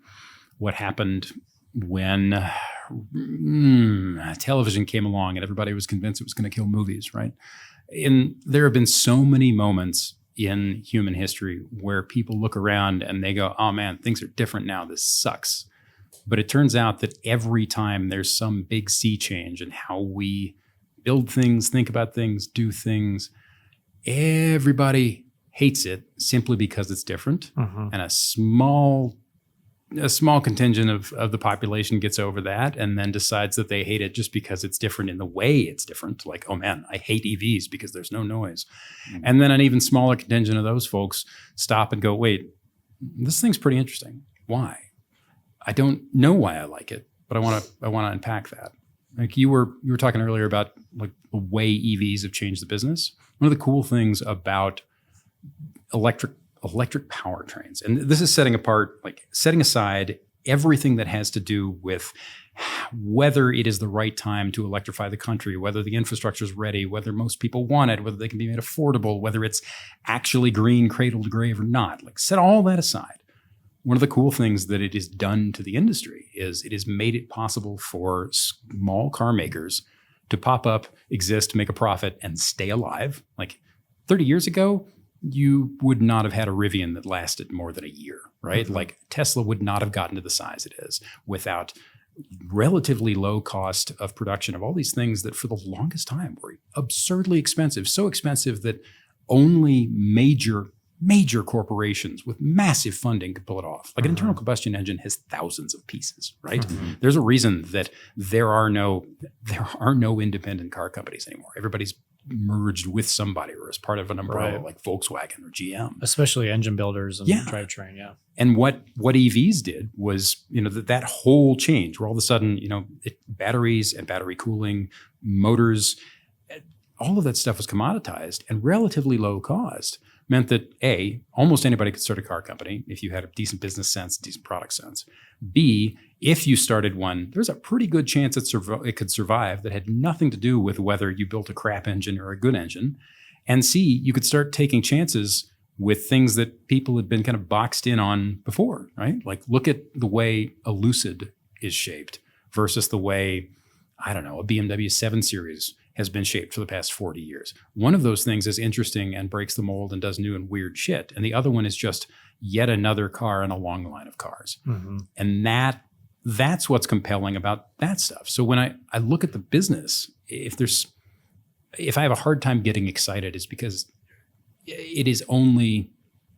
what happened when television came along and everybody was convinced it was going to kill movies, right? And there have been so many moments in human history where people look around and they go, oh man, things are different now. This sucks. But it turns out that every time there's some big sea change in how we build things, think about things, do things, everybody hates it simply because it's different. And a small contingent of the population gets over that and then decides that they hate it just because it's different in the way it's different. Like, oh man, I hate EVs because there's no noise. And then an even smaller contingent of those folks stop and go, wait, this thing's pretty interesting. Why? I don't know why I like it, but I want to unpack that. Like you were talking earlier about like the way EVs have changed the business. One of the cool things about electric powertrains, and this is setting aside everything that has to do with whether it is the right time to electrify the country, whether the infrastructure is ready, whether most people want it, whether they can be made affordable, whether it's actually green cradle to grave or not. Like set all that aside. One of the cool things that it has done to the industry is it has made it possible for small car makers to pop up, exist, make a profit, and stay alive. Like 30 years ago, you would not have had a Rivian that lasted more than a year, right? Like Tesla would not have gotten to the size it is without relatively low cost of production of all these things that for the longest time were absurdly expensive, so expensive that only major corporations with massive funding could pull it off. Like an internal combustion engine has thousands of pieces, right? There's a reason that there are no independent car companies anymore. Everybody's merged with somebody or as part of an umbrella like Volkswagen or GM. Especially engine builders and drivetrain, And what EVs did was, that whole change where all of a sudden, batteries and battery cooling, motors, all of that stuff was commoditized and relatively low cost. Meant that A, almost anybody could start a car company if you had a decent business sense, decent product sense. B, if you started one, there's a pretty good chance it could survive that had nothing to do with whether you built a crap engine or a good engine. And C, you could start taking chances with things that people had been kind of boxed in on before, right? Like look at the way a Lucid is shaped versus the way, a BMW 7 Series has been shaped for the past 40 years. One of those things is interesting and breaks the mold and does new and weird shit. And the other one is just yet another car in a long line of cars. And that's what's compelling about that stuff. So when I look at the business, if I have a hard time getting excited, it's because it is only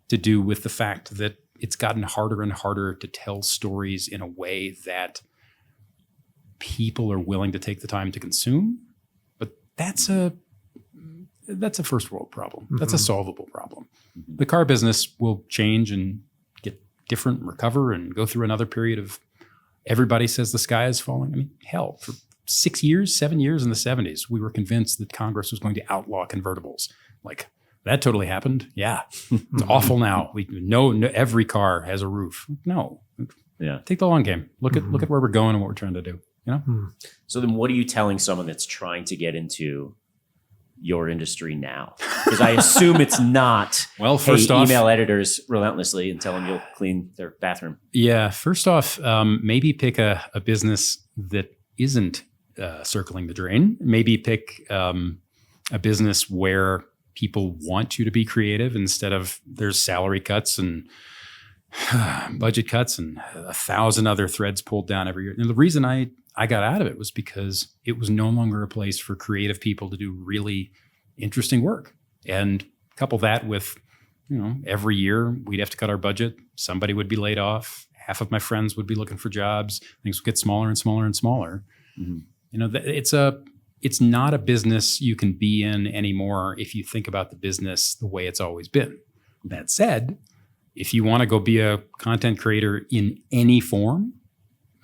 to do with the fact that it's gotten harder and harder to tell stories in a way that people are willing to take the time to consume. That's that's a first world problem. That's a solvable problem. The car business will change and get different, recover, and go through another period of everybody says the sky is falling. I mean, hell, for 7 years in the 70s, we were convinced that Congress was going to outlaw convertibles. Like, that totally happened. Yeah. It's awful now. We know every car has a roof. No. Yeah. Take the long game. Look at where we're going and what we're trying to do. You know? So then what are you telling someone that's trying to get into your industry now? Because I assume it's not, well, first off, email editors relentlessly and tell them you'll clean their bathroom. Yeah. First off, maybe pick a business that isn't circling the drain. Maybe pick a business where people want you to be creative instead of there's salary cuts and budget cuts and 1,000 other threads pulled down every year. And the reason I got out of it was because it was no longer a place for creative people to do really interesting work. And couple that with, every year we'd have to cut our budget. Somebody would be laid off. Half of my friends would be looking for jobs. Things would get smaller and smaller and smaller. It's not a business you can be in anymore if you think about the business the way it's always been. That said, if you want to go be a content creator in any form,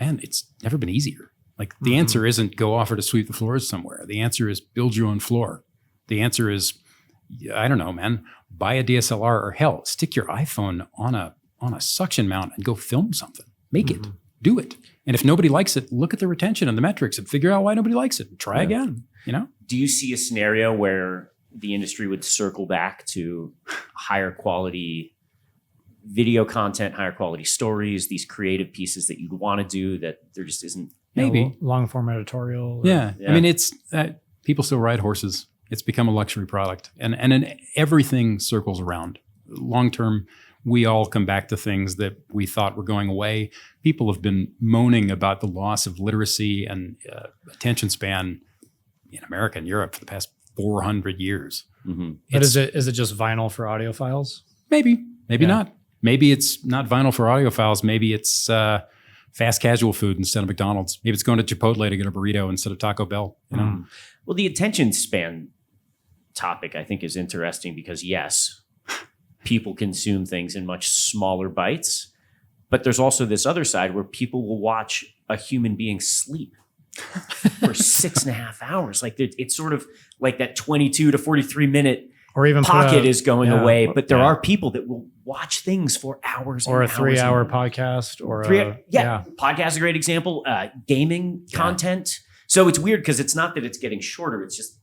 man, it's never been easier. Like, the answer isn't go offer to sweep the floors somewhere. The answer is build your own floor. The answer is, I don't know, man, buy a DSLR, or hell, stick your iPhone on a suction mount and go film something. Make it. Do it. And if nobody likes it, look at the retention and the metrics and figure out why nobody likes it and try again, Do you see a scenario where the industry would circle back to higher quality video content, higher quality stories, these creative pieces that you'd want to do that there just isn't? Maybe. Long form editorial. Yeah. I mean, it's people still ride horses. It's become a luxury product. And everything circles around. Long term, we all come back to things that we thought were going away. People have been moaning about the loss of literacy and attention span in America and Europe for the past 400 years. But is it just vinyl for audiophiles? Maybe not. Maybe it's not vinyl for audiophiles. Maybe it's fast casual food instead of McDonald's. Maybe it's going to Chipotle to get a burrito instead of Taco Bell. Well, the attention span topic, I think, is interesting because, yes, people consume things in much smaller bites, but there's also this other side where people will watch a human being sleep for 6.5 hours. Like, it's sort of like that 22 to 43 minute or even pocket is going away, but there are people that will watch things for hours or and a 3-hour podcast or podcast is a great example. Gaming content. So it's weird because it's not that it's getting shorter, it's just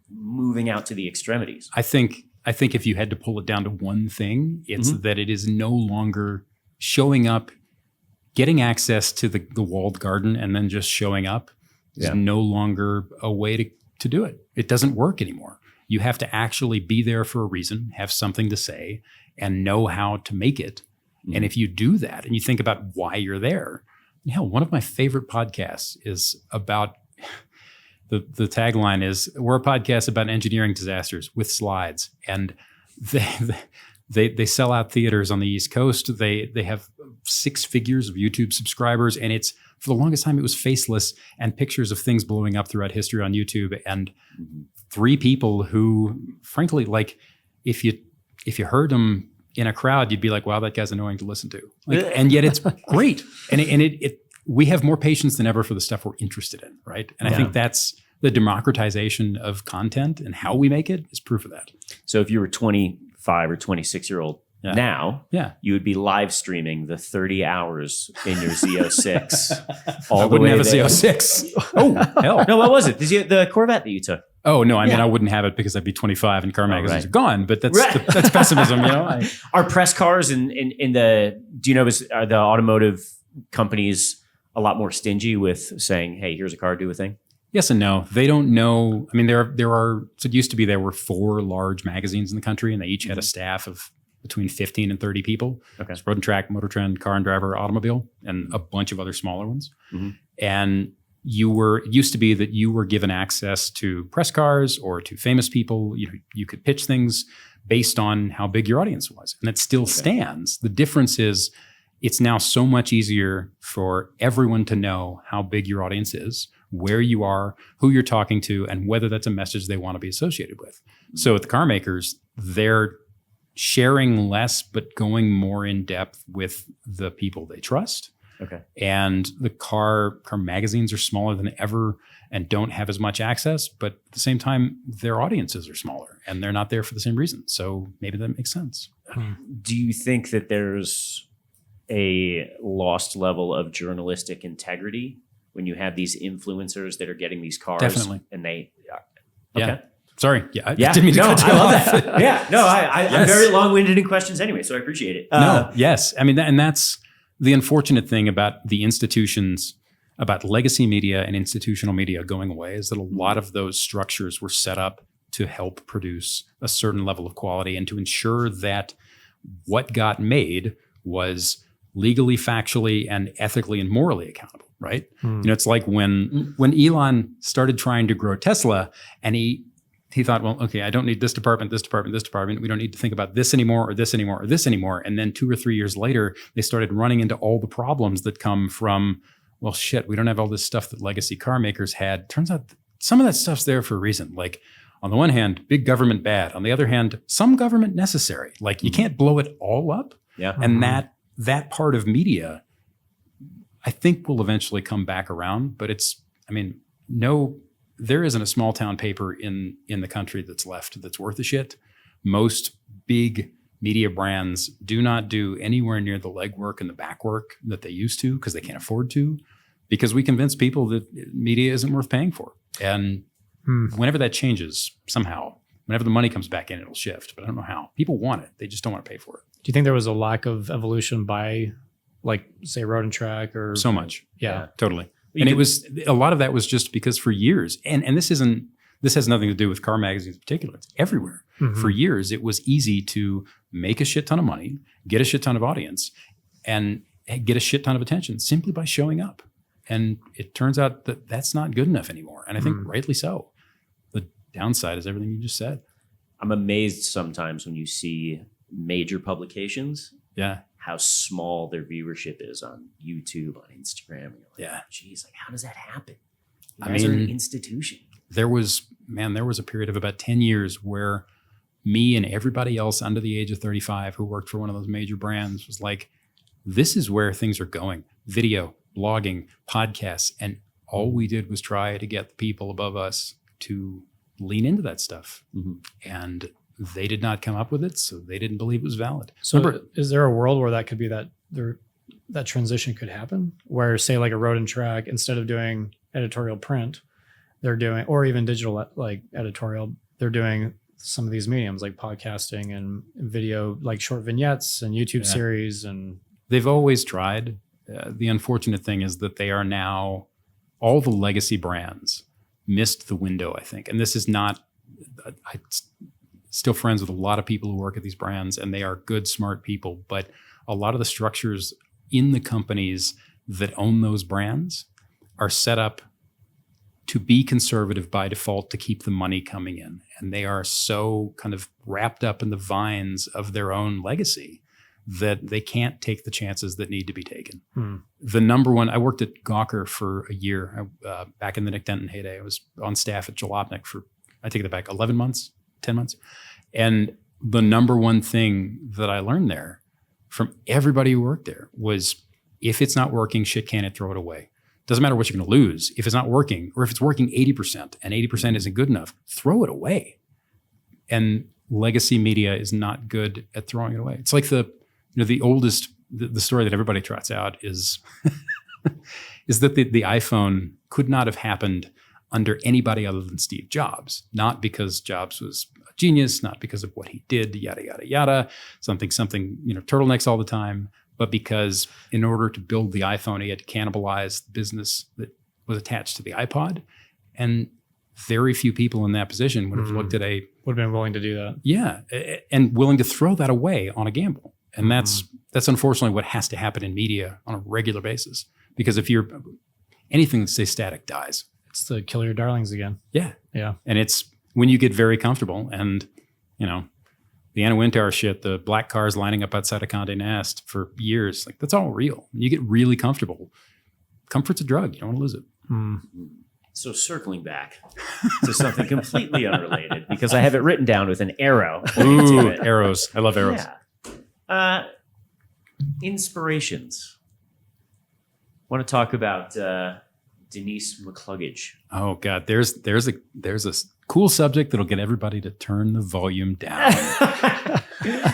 moving out to the extremities. I think if you had to pull it down to one thing, it's that it is no longer showing up, getting access to the walled garden and then just showing up is no longer a way to do it. It doesn't work anymore. You have to actually be there for a reason, have something to say, and know how to make it. And if you do that and you think about why you're there, hell, one of my favorite podcasts is about the tagline is, we're a podcast about engineering disasters with slides. And they sell out theaters on the East Coast. They have 6 figures of YouTube subscribers. And it's, for the longest time, it was faceless and pictures of things blowing up throughout history on YouTube. And 3 people who, frankly, like, if you heard them in a crowd, you'd be like, wow, that guy's annoying to listen to. Like, and yet it's great. And we have more patience than ever for the stuff we're interested in, right? And I think that's the democratization of content, and how we make it is proof of that. So if you were 25 or 26-year-old now, you would be live streaming the 30 hours in your Z06. I wouldn't have a Z06. Oh, hell. No, what was it? The Corvette that you took? Oh, no. I mean, I wouldn't have it because I'd be 25 and car magazines are gone, but that's pessimism, Are press cars in the, do you know, are the automotive companies a lot more stingy with saying, hey, here's a car, do a thing? Yes and no. They don't know. I mean, there are, so it used to be there were 4 large magazines in the country, and they each had a staff of between 15 and 30 people. Okay. It's Road and Track, Motor Trend, Car and Driver, Automobile, and a bunch of other smaller ones. And it used to be that you were given access to press cars or to famous people. You could pitch things based on how big your audience was. And it still stands. The difference is it's now so much easier for everyone to know how big your audience is, where you are, who you're talking to, and whether that's a message they want to be associated with. So with the car makers, they're sharing less, but going more in depth with the people they trust. Okay. And the car magazines are smaller than ever and don't have as much access, but at the same time, their audiences are smaller and they're not there for the same reason. So maybe that makes sense. Do you think that there's a lost level of journalistic integrity when you have these influencers that are getting these cars? Definitely. And they, Yeah. Sorry. Yeah. I yeah. didn't mean to cut you I love off. that. Yeah. No, I'm Yes. very long-winded in questions anyway, so I appreciate it. No. Yes. I mean, and that's the unfortunate thing about the institutions, about legacy media and institutional media going away, is that a lot of those structures were set up to help produce a certain level of quality and to ensure that what got made was legally, factually, and ethically and morally accountable, right? You know, it's like when Elon started trying to grow Tesla, and he thought, well, okay, I don't need this department, this department, this department. We don't need to think about this anymore, or this anymore, or this anymore. And then 2 or 3 years later, they started running into all the problems that come from, well, shit, we don't have all this stuff that legacy car makers had. Turns out some of that stuff's there for a reason. Like, on the one hand, big government bad. On the other hand, some government necessary. Like, you can't blow it all up. Yeah. And that part of media, I think, will eventually come back around. But it's, I mean, there isn't a small town paper in the country that's left that's worth a shit. Most big media brands do not do anywhere near the legwork and the back work that they used to, because they can't afford to, because we convince people that media isn't worth paying for. And whenever that changes somehow, whenever the money comes back in, it'll shift. But I don't know how. People want it. They just don't want to pay for it. Do you think there was a lack of evolution by, like, say, Road and Track or So much. Yeah. Totally. And it was, a lot of that was just because for years, and this has nothing to do with car magazines in particular. It's everywhere. For years, it was easy to make a shit ton of money, get a shit ton of audience, and get a shit ton of attention simply by showing up. And it turns out that that's not good enough anymore. And I think rightly so. The downside is everything you just said. I'm amazed sometimes when you see major publications, Yeah. how small their viewership is on YouTube, on Instagram. And you're like, Yeah. geez, like, how does that happen? You I guys are an mean, institution. There was a period of about 10 years where me and everybody else under the age of 35 who worked for one of those major brands was like, this is where things are going. Video, blogging, podcasts. And all we did was try to get the people above us to lean into that stuff. And they did not come up with it, so they didn't believe it was valid. So Remember, is there a world where that could be that transition could happen, where, say, like a Road and Track, instead of doing editorial print, they're doing, or even digital, like editorial, they're doing some of these mediums like podcasting and video, like short vignettes and YouTube series. And they've always tried. The unfortunate thing is that they are now, all the legacy brands missed the window, I think. And this is not, I still friends with a lot of people who work at these brands, and they are good, smart people. But a lot of the structures in the companies that own those brands are set up to be conservative by default to keep the money coming in. And they are so kind of wrapped up in the vines of their own legacy that they can't take the chances that need to be taken. The number one, I worked at Gawker for a year back in the Nick Denton heyday. I was on staff at Jalopnik for, I take that back, 11 months, 10 months. And the number one thing that I learned there from everybody who worked there was, if it's not working, shit can it, throw it away. Doesn't matter what you're going to lose. If it's not working, or if it's working 80% and 80% isn't good enough, throw it away. And legacy media is not good at throwing it away. It's like the story that everybody trots out is is that the iPhone could not have happened under anybody other than Steve Jobs. Not because Jobs was a genius, not because of what he did, yada, yada, yada, something, turtlenecks all the time, but because in order to build the iPhone, he had to cannibalize the business that was attached to the iPod. And very few people in that position would have looked at would have been willing to do that. Yeah, and willing to throw that away on a gamble. And that's unfortunately what has to happen in media on a regular basis. Because if you're, anything that stays static dies. It's the kill your darlings again. Yeah. Yeah. And it's when you get very comfortable and, the Anna Wintour shit, the black cars lining up outside of Condé Nast for years, like, that's all real. When you get really comfortable, comfort's a drug. You don't want to lose it. So circling back to something completely unrelated, because I have it written down with an arrow. Ooh, arrows. I love arrows. Yeah. Inspirations. Want to talk about Denise McCluggage. Oh God, there's a cool subject that'll get everybody to turn the volume down.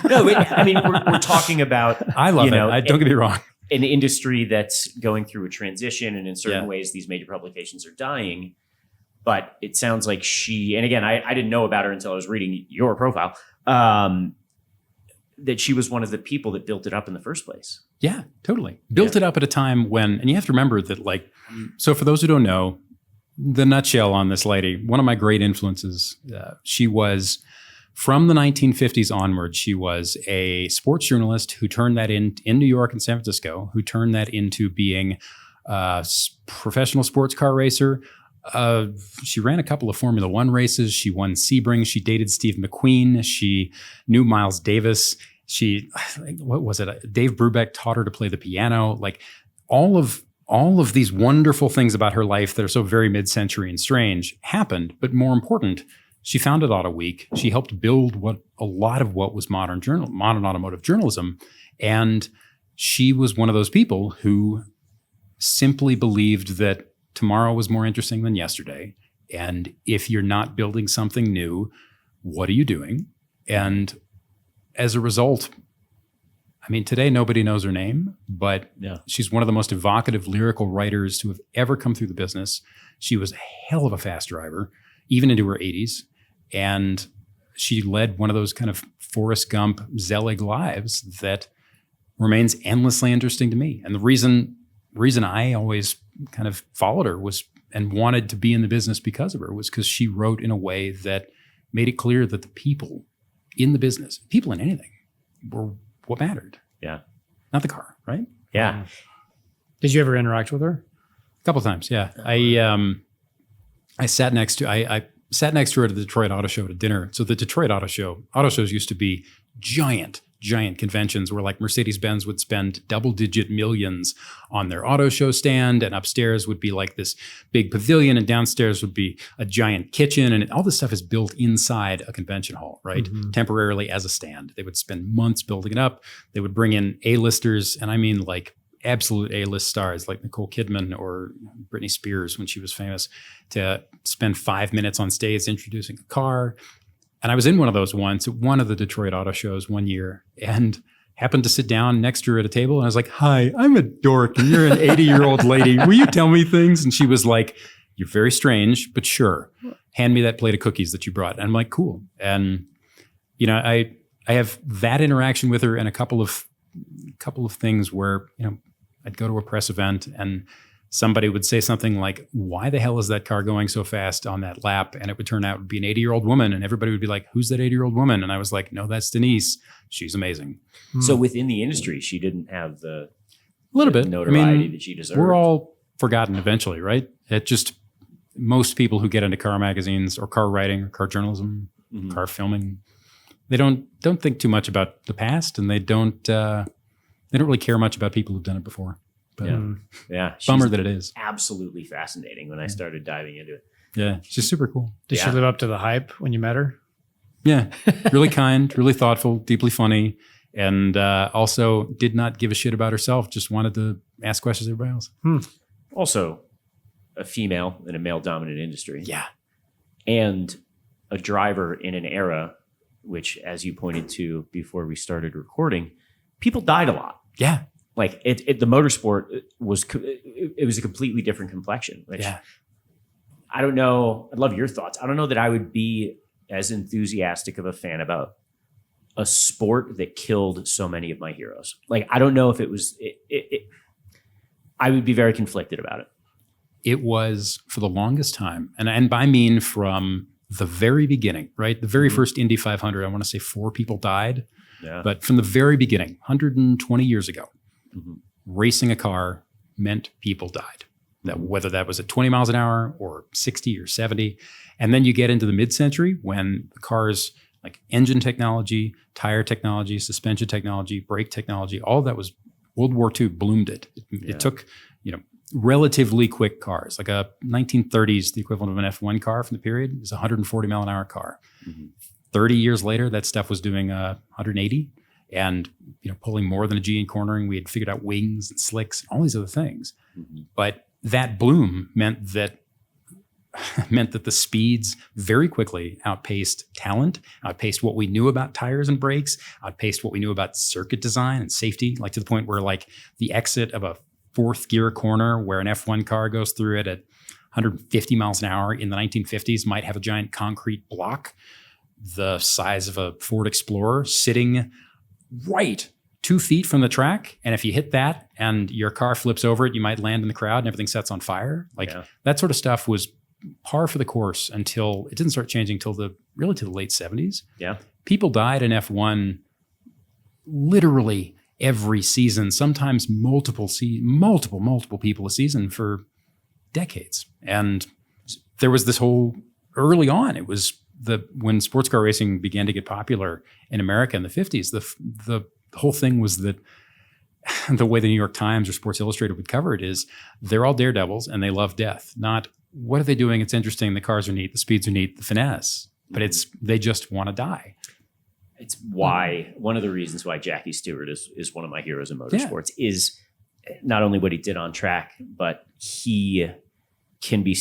No, I mean we're talking about. I love it. Don't get me wrong. An industry that's going through a transition, and in certain Yeah. ways, these major publications are dying. But it sounds like and again, I didn't know about her until I was reading your profile. That she was one of the people that built it up in the first place. Yeah, totally. Built it up at a time when, and you have to remember that, like, so for those who don't know, the nutshell on this lady, one of my great influences, she was, from the 1950s onward, she was a sports journalist who turned that in New York and San Francisco, who turned that into being a professional sports car racer. She ran a couple of Formula One races. She won Sebring. She dated Steve McQueen. She knew Miles Davis. What was it? Dave Brubeck taught her to play the piano. Like all of these wonderful things about her life that are so very mid-century and strange happened. But more important, she founded Auto Week. She helped build a lot of what was modern automotive journalism. And she was one of those people who simply believed that tomorrow was more interesting than yesterday. And if you're not building something new, what are you doing? And as a result, I mean, today nobody knows her name, but she's one of the most evocative lyrical writers to have ever come through the business. She was a hell of a fast driver, even into her 80s. And she led one of those kind of Forrest Gump, Zelig lives that remains endlessly interesting to me. And the reason I always kind of followed her and wanted to be in the business because of her was because she wrote in a way that made it clear that the people in the business, people in anything, were what mattered. Yeah. Not the car, right? Yeah. Did you ever interact with her? A couple of times, yeah. I sat next to her at the Detroit Auto Show at a dinner. So the Detroit auto shows used to be giant conventions where like Mercedes-Benz would spend double-digit millions on their auto show stand, and upstairs would be like this big pavilion, and downstairs would be a giant kitchen, and all this stuff is built inside a convention hall, right? Mm-hmm. Temporarily as a stand. They would spend months building it up. They would bring in A-listers, and I mean like absolute A-list stars like Nicole Kidman or Britney Spears when she was famous, to spend 5 minutes on stage introducing a car. And I was in one of those once at one of the Detroit auto shows one year and happened to sit down next to her at a table. And I was like, "Hi, I'm a dork and you're an 80-year-old lady. Will you tell me things?" And she was like, "You're very strange, but sure. Hand me that plate of cookies that you brought." And I'm like, "Cool." And, you know, I have that interaction with her and a couple of things where, you know, I'd go to a press event and somebody would say something like, "Why the hell is that car going so fast on that lap?" And it would turn out to be an 80-year-old woman. And everybody would be like, "Who's that 80-year-old woman?" And I was like, "No, that's Denise. She's amazing." So within the industry, she didn't have the notoriety that she deserved. We're all forgotten eventually, right? It just, most people who get into car magazines or car writing or car journalism, car filming, they don't think too much about the past, and they don't really care much about people who've done it before. But yeah, bummer that it is. Absolutely fascinating when I started diving into it. Yeah, she's super cool. Did she live up to the hype when you met her? Yeah, really kind, really thoughtful, deeply funny, and also did not give a shit about herself. Just wanted to ask questions to everybody else. Also, a female in a male-dominant industry. Yeah, and a driver in an era which, as you pointed to before we started recording, people died a lot. Yeah. Like the motorsport was a completely different complexion. Which I don't know. I'd love your thoughts. I don't know that I would be as enthusiastic of a fan about a sport that killed so many of my heroes. Like, I don't know if it was. I would be very conflicted about it. It was for the longest time, and I mean from the very beginning, right? The very first Indy 500. I want to say 4 people died, but from the very beginning, 120 years ago. Racing a car meant people died. That whether that was at 20 miles an hour or 60 or 70. And then you get into the mid-century when the cars like engine technology, tire technology, suspension technology, brake technology, all that was World War II bloomed it. It took, relatively quick cars, like a 1930s, the equivalent of an F1 car from the period, is a 140 mile an hour car. 30 years later, that stuff was doing 180 and pulling more than a G in cornering. We had figured out wings and slicks and all these other things. But that bloom meant that the speeds very quickly outpaced talent, outpaced what we knew about tires and brakes, outpaced what we knew about circuit design and safety, like to the point where like the exit of a fourth gear corner where an F1 car goes through it at 150 miles an hour in the 1950s might have a giant concrete block the size of a Ford Explorer sitting right 2 feet from the track. And if you hit that and your car flips over it, you might land in the crowd and everything sets on fire. That sort of stuff was par for the course until it didn't start changing till the late 70s. Yeah. People died in F1 literally every season, sometimes multiple people a season for decades. And there was this whole early on, it was when sports car racing began to get popular in America in the 50s, the whole thing was that the way the New York Times or Sports Illustrated would cover it is they're all daredevils and they love death. Not what are they doing? It's interesting. The cars are neat. The speeds are neat. The finesse. But they just want to die. It's why one of the reasons why Jackie Stewart is one of my heroes in motorsports is not only what he did on track, but he can be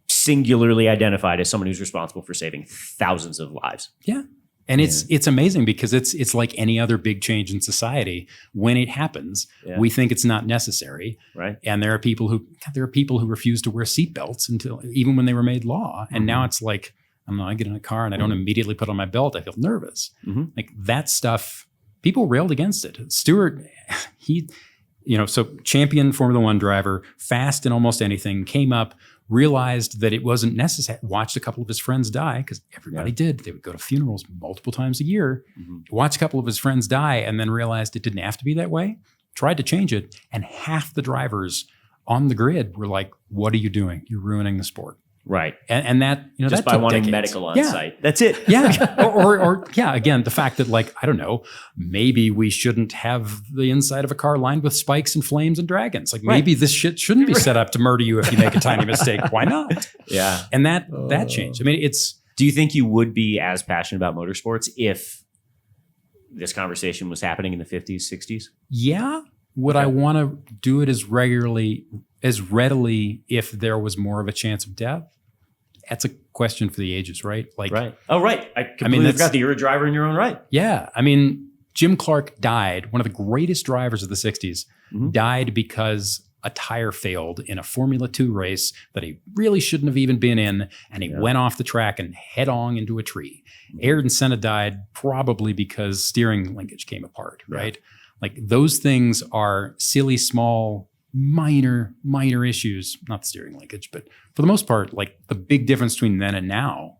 singularly identified as someone who's responsible for saving thousands of lives. Yeah. And it's amazing because it's like any other big change in society. When it happens, we think it's not necessary. Right. And there are people who refuse to wear seatbelts until even when they were made law. And now it's like, I don't know, I get in a car and I don't immediately put on my belt. I feel nervous. Like that stuff, people railed against it. Stewart, so champion Formula One driver, fast in almost anything, came up, realized that it wasn't necessary, watched a couple of his friends die, because everybody did. They would go to funerals multiple times a year, watch a couple of his friends die, and then realized it didn't have to be that way, tried to change it, and half the drivers on the grid were like, what are you doing? You're ruining the sport. Right. And that, just that by took wanting decades. medical on site. That's it. Yeah. or again, the fact that like, I don't know, maybe we shouldn't have the inside of a car lined with spikes and flames and dragons. Like maybe this shit shouldn't be set up to murder you if you make a tiny mistake. Why not? Yeah. And that changed. I mean, do you think you would be as passionate about motorsports if this conversation was happening in the 50s, 60s? Yeah. Would I want to do it as readily if there was more of a chance of death? That's a question for the ages, right? Like, right. Oh, right. I completely forgot that you're a driver in your own right. Yeah. I mean, Jim Clark died, one of the greatest drivers of the 60s, died because a tire failed in a Formula 2 race that he really shouldn't have even been in, and he went off the track and head on into a tree. Ayrton Senna died probably because steering linkage came apart, right? Like those things are silly, small, minor issues, not the steering linkage, but for the most part, like the big difference between then and now,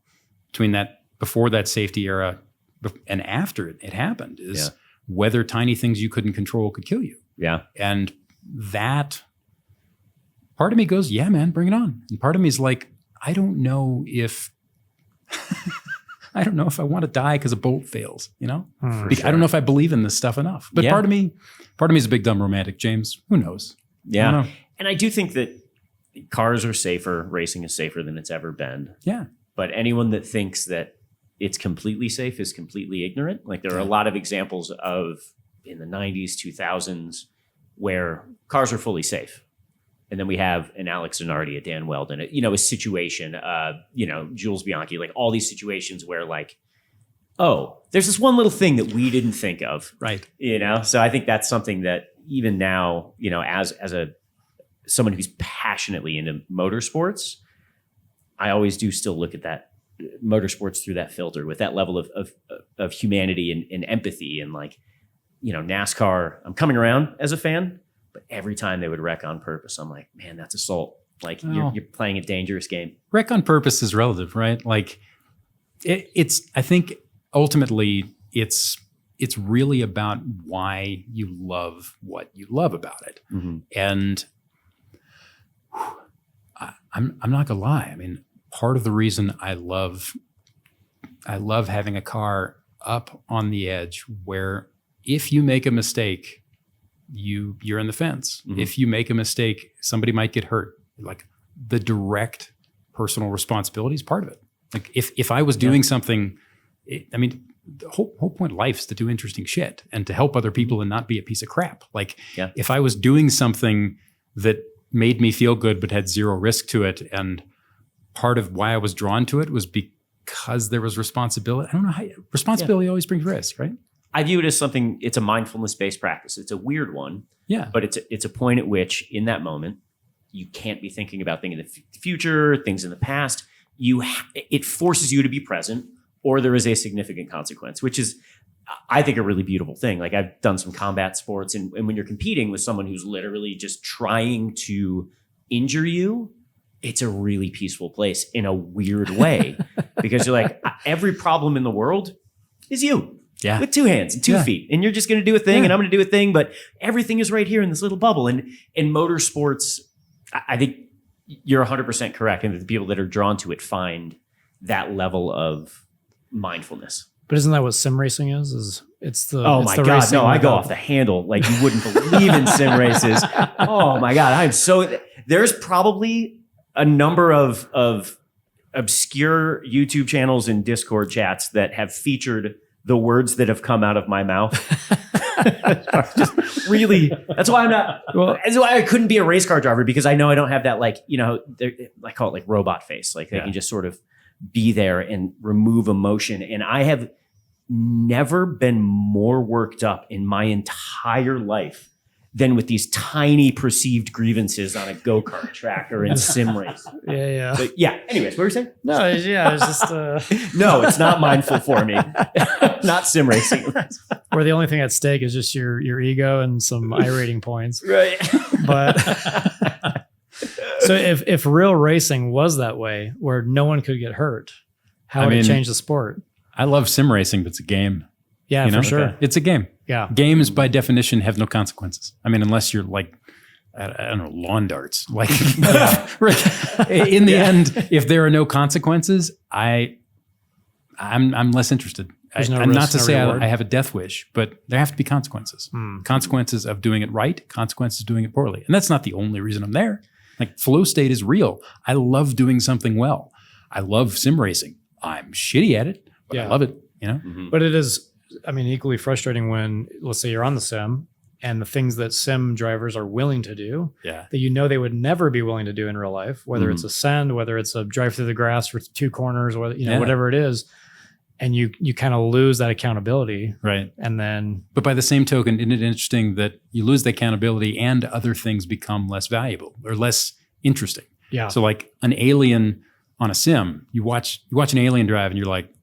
between that before that safety era and after it happened is whether tiny things you couldn't control could kill you. Yeah. And that part of me goes, yeah, man, bring it on. And part of me is like, I don't know if I want to die because a bolt fails, I don't know if I believe in this stuff enough. But part of me is a big dumb romantic, James. Who knows? Yeah. And I do think that cars are safer, racing is safer than it's ever been. Yeah. But anyone that thinks that it's completely safe is completely ignorant. Like there are a lot of examples of in the 90s, 2000s, where cars are fully safe. And then we have an Alex Zanardi, a Dan Weldon, a situation, Jules Bianchi, like all these situations where like, oh, there's this one little thing that we didn't think of. Right. So I think that's something that even now, as someone who's passionately into motorsports, I always do still look at that motorsports through that filter with that level of humanity and empathy and like, NASCAR, I'm coming around as a fan, but every time they would wreck on purpose, I'm like, man, that's assault. Like you're playing a dangerous game. Wreck on purpose is relative, right? Like I think ultimately it's really about why you love what you love about it. And I'm not gonna lie. I mean, part of the reason I love having a car up on the edge where if you make a mistake, you're in the fence. If you make a mistake, somebody might get hurt. Like the direct personal responsibility is part of it. Like if I was doing something, the whole point of life is to do interesting shit and to help other people and not be a piece of crap. Like if I was doing something that made me feel good but had zero risk to it, and part of why I was drawn to it was because there was responsibility. I don't know how responsibility always brings risk, right? I view it as something, it's a mindfulness-based practice. It's a weird one. Yeah. But it's a point at which, in that moment, you can't be thinking about things in the future, things in the past. It forces you to be present, or there is a significant consequence, which is, I think, a really beautiful thing. Like I've done some combat sports, and when you're competing with someone who's literally just trying to injure you, it's a really peaceful place in a weird way, because you're like, every problem in the world is you. Yeah. With 2 hands and 2 feet. And you're just going to do a thing and I'm going to do a thing, but everything is right here in this little bubble. And in motorsports, I think you're 100% correct. And the people that are drawn to it find that level of mindfulness. But isn't that what sim racing is? It's the my the God, racing no, I go without- off the handle like you wouldn't believe in sim races. Oh my God, there's probably a number of obscure YouTube channels and Discord chats that have featured the words that have come out of my mouth. Just really, that's why that's why I couldn't be a race car driver, because I know I don't have that, like, I call it like robot face. Like they can just sort of be there and remove emotion. And I have never been more worked up in my entire life than with these tiny perceived grievances on a go-kart track or in sim race. Yeah. But yeah. Anyways, what were you saying? No, it's just No, it's not mindful for me. Not sim racing. where the only thing at stake is just your ego and some iRating points. Right. But so if real racing was that way, where no one could get hurt, how would it change the sport? I love sim racing, but it's a game. Yeah, for sure. Okay. It's a game. Yeah. Games by definition have no consequences. I mean, unless you're like, I don't know, lawn darts. Like in the end, if there are no consequences, I'm less interested. I'm not to say I have a death wish, but there have to be consequences. Consequences of doing it right, consequences of doing it poorly. And that's not the only reason I'm there. Like flow state is real. I love doing something well. I love sim racing. I'm shitty at it, but I love it, But it is, equally frustrating when, let's say you're on the sim and the things that sim drivers are willing to do that they would never be willing to do in real life, whether it's ascend, whether it's a drive through the grass for 2 corners, or whatever it is. And you kind of lose that accountability. Right. And then, but by the same token, isn't it interesting that you lose the accountability and other things become less valuable or less interesting? Yeah. So like an alien on a sim, you watch an alien drive and you're like,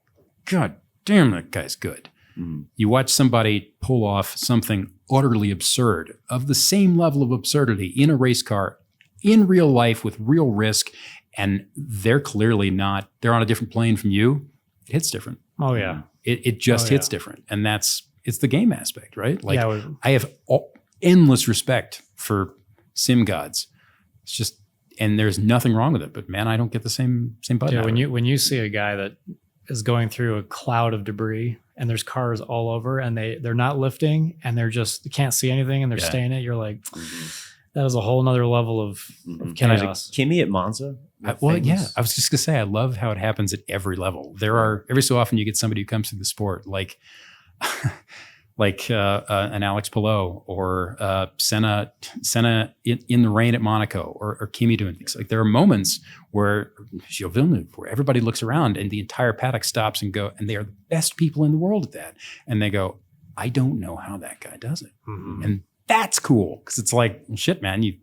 God damn, that guy's good. You watch somebody pull off something utterly absurd of the same level of absurdity in a race car in real life with real risk. And they're clearly not, they're on a different plane from you. It hits different. Oh yeah. It just hits different. And it's the game aspect, right? Like Yeah, I have endless respect for sim gods. It's just, and there's nothing wrong with it, but man, I don't get the same button. Yeah, when you see a guy that is going through a cloud of debris and there's cars all over and they're not lifting and they can't see anything and they're staying it, you're like, that is a whole nother level of chaos. Kimmy at Monza. I was just gonna say, I love how it happens at every level. There are every so often you get somebody who comes through the sport like an Alex Palou or Senna in the rain at Monaco, or Kimi doing things. Like there are moments where Gilles Villeneuve, where everybody looks around and the entire paddock stops and they are the best people in the world at that, and they go, I don't know how that guy does it, and that's cool because it's like, shit, man, you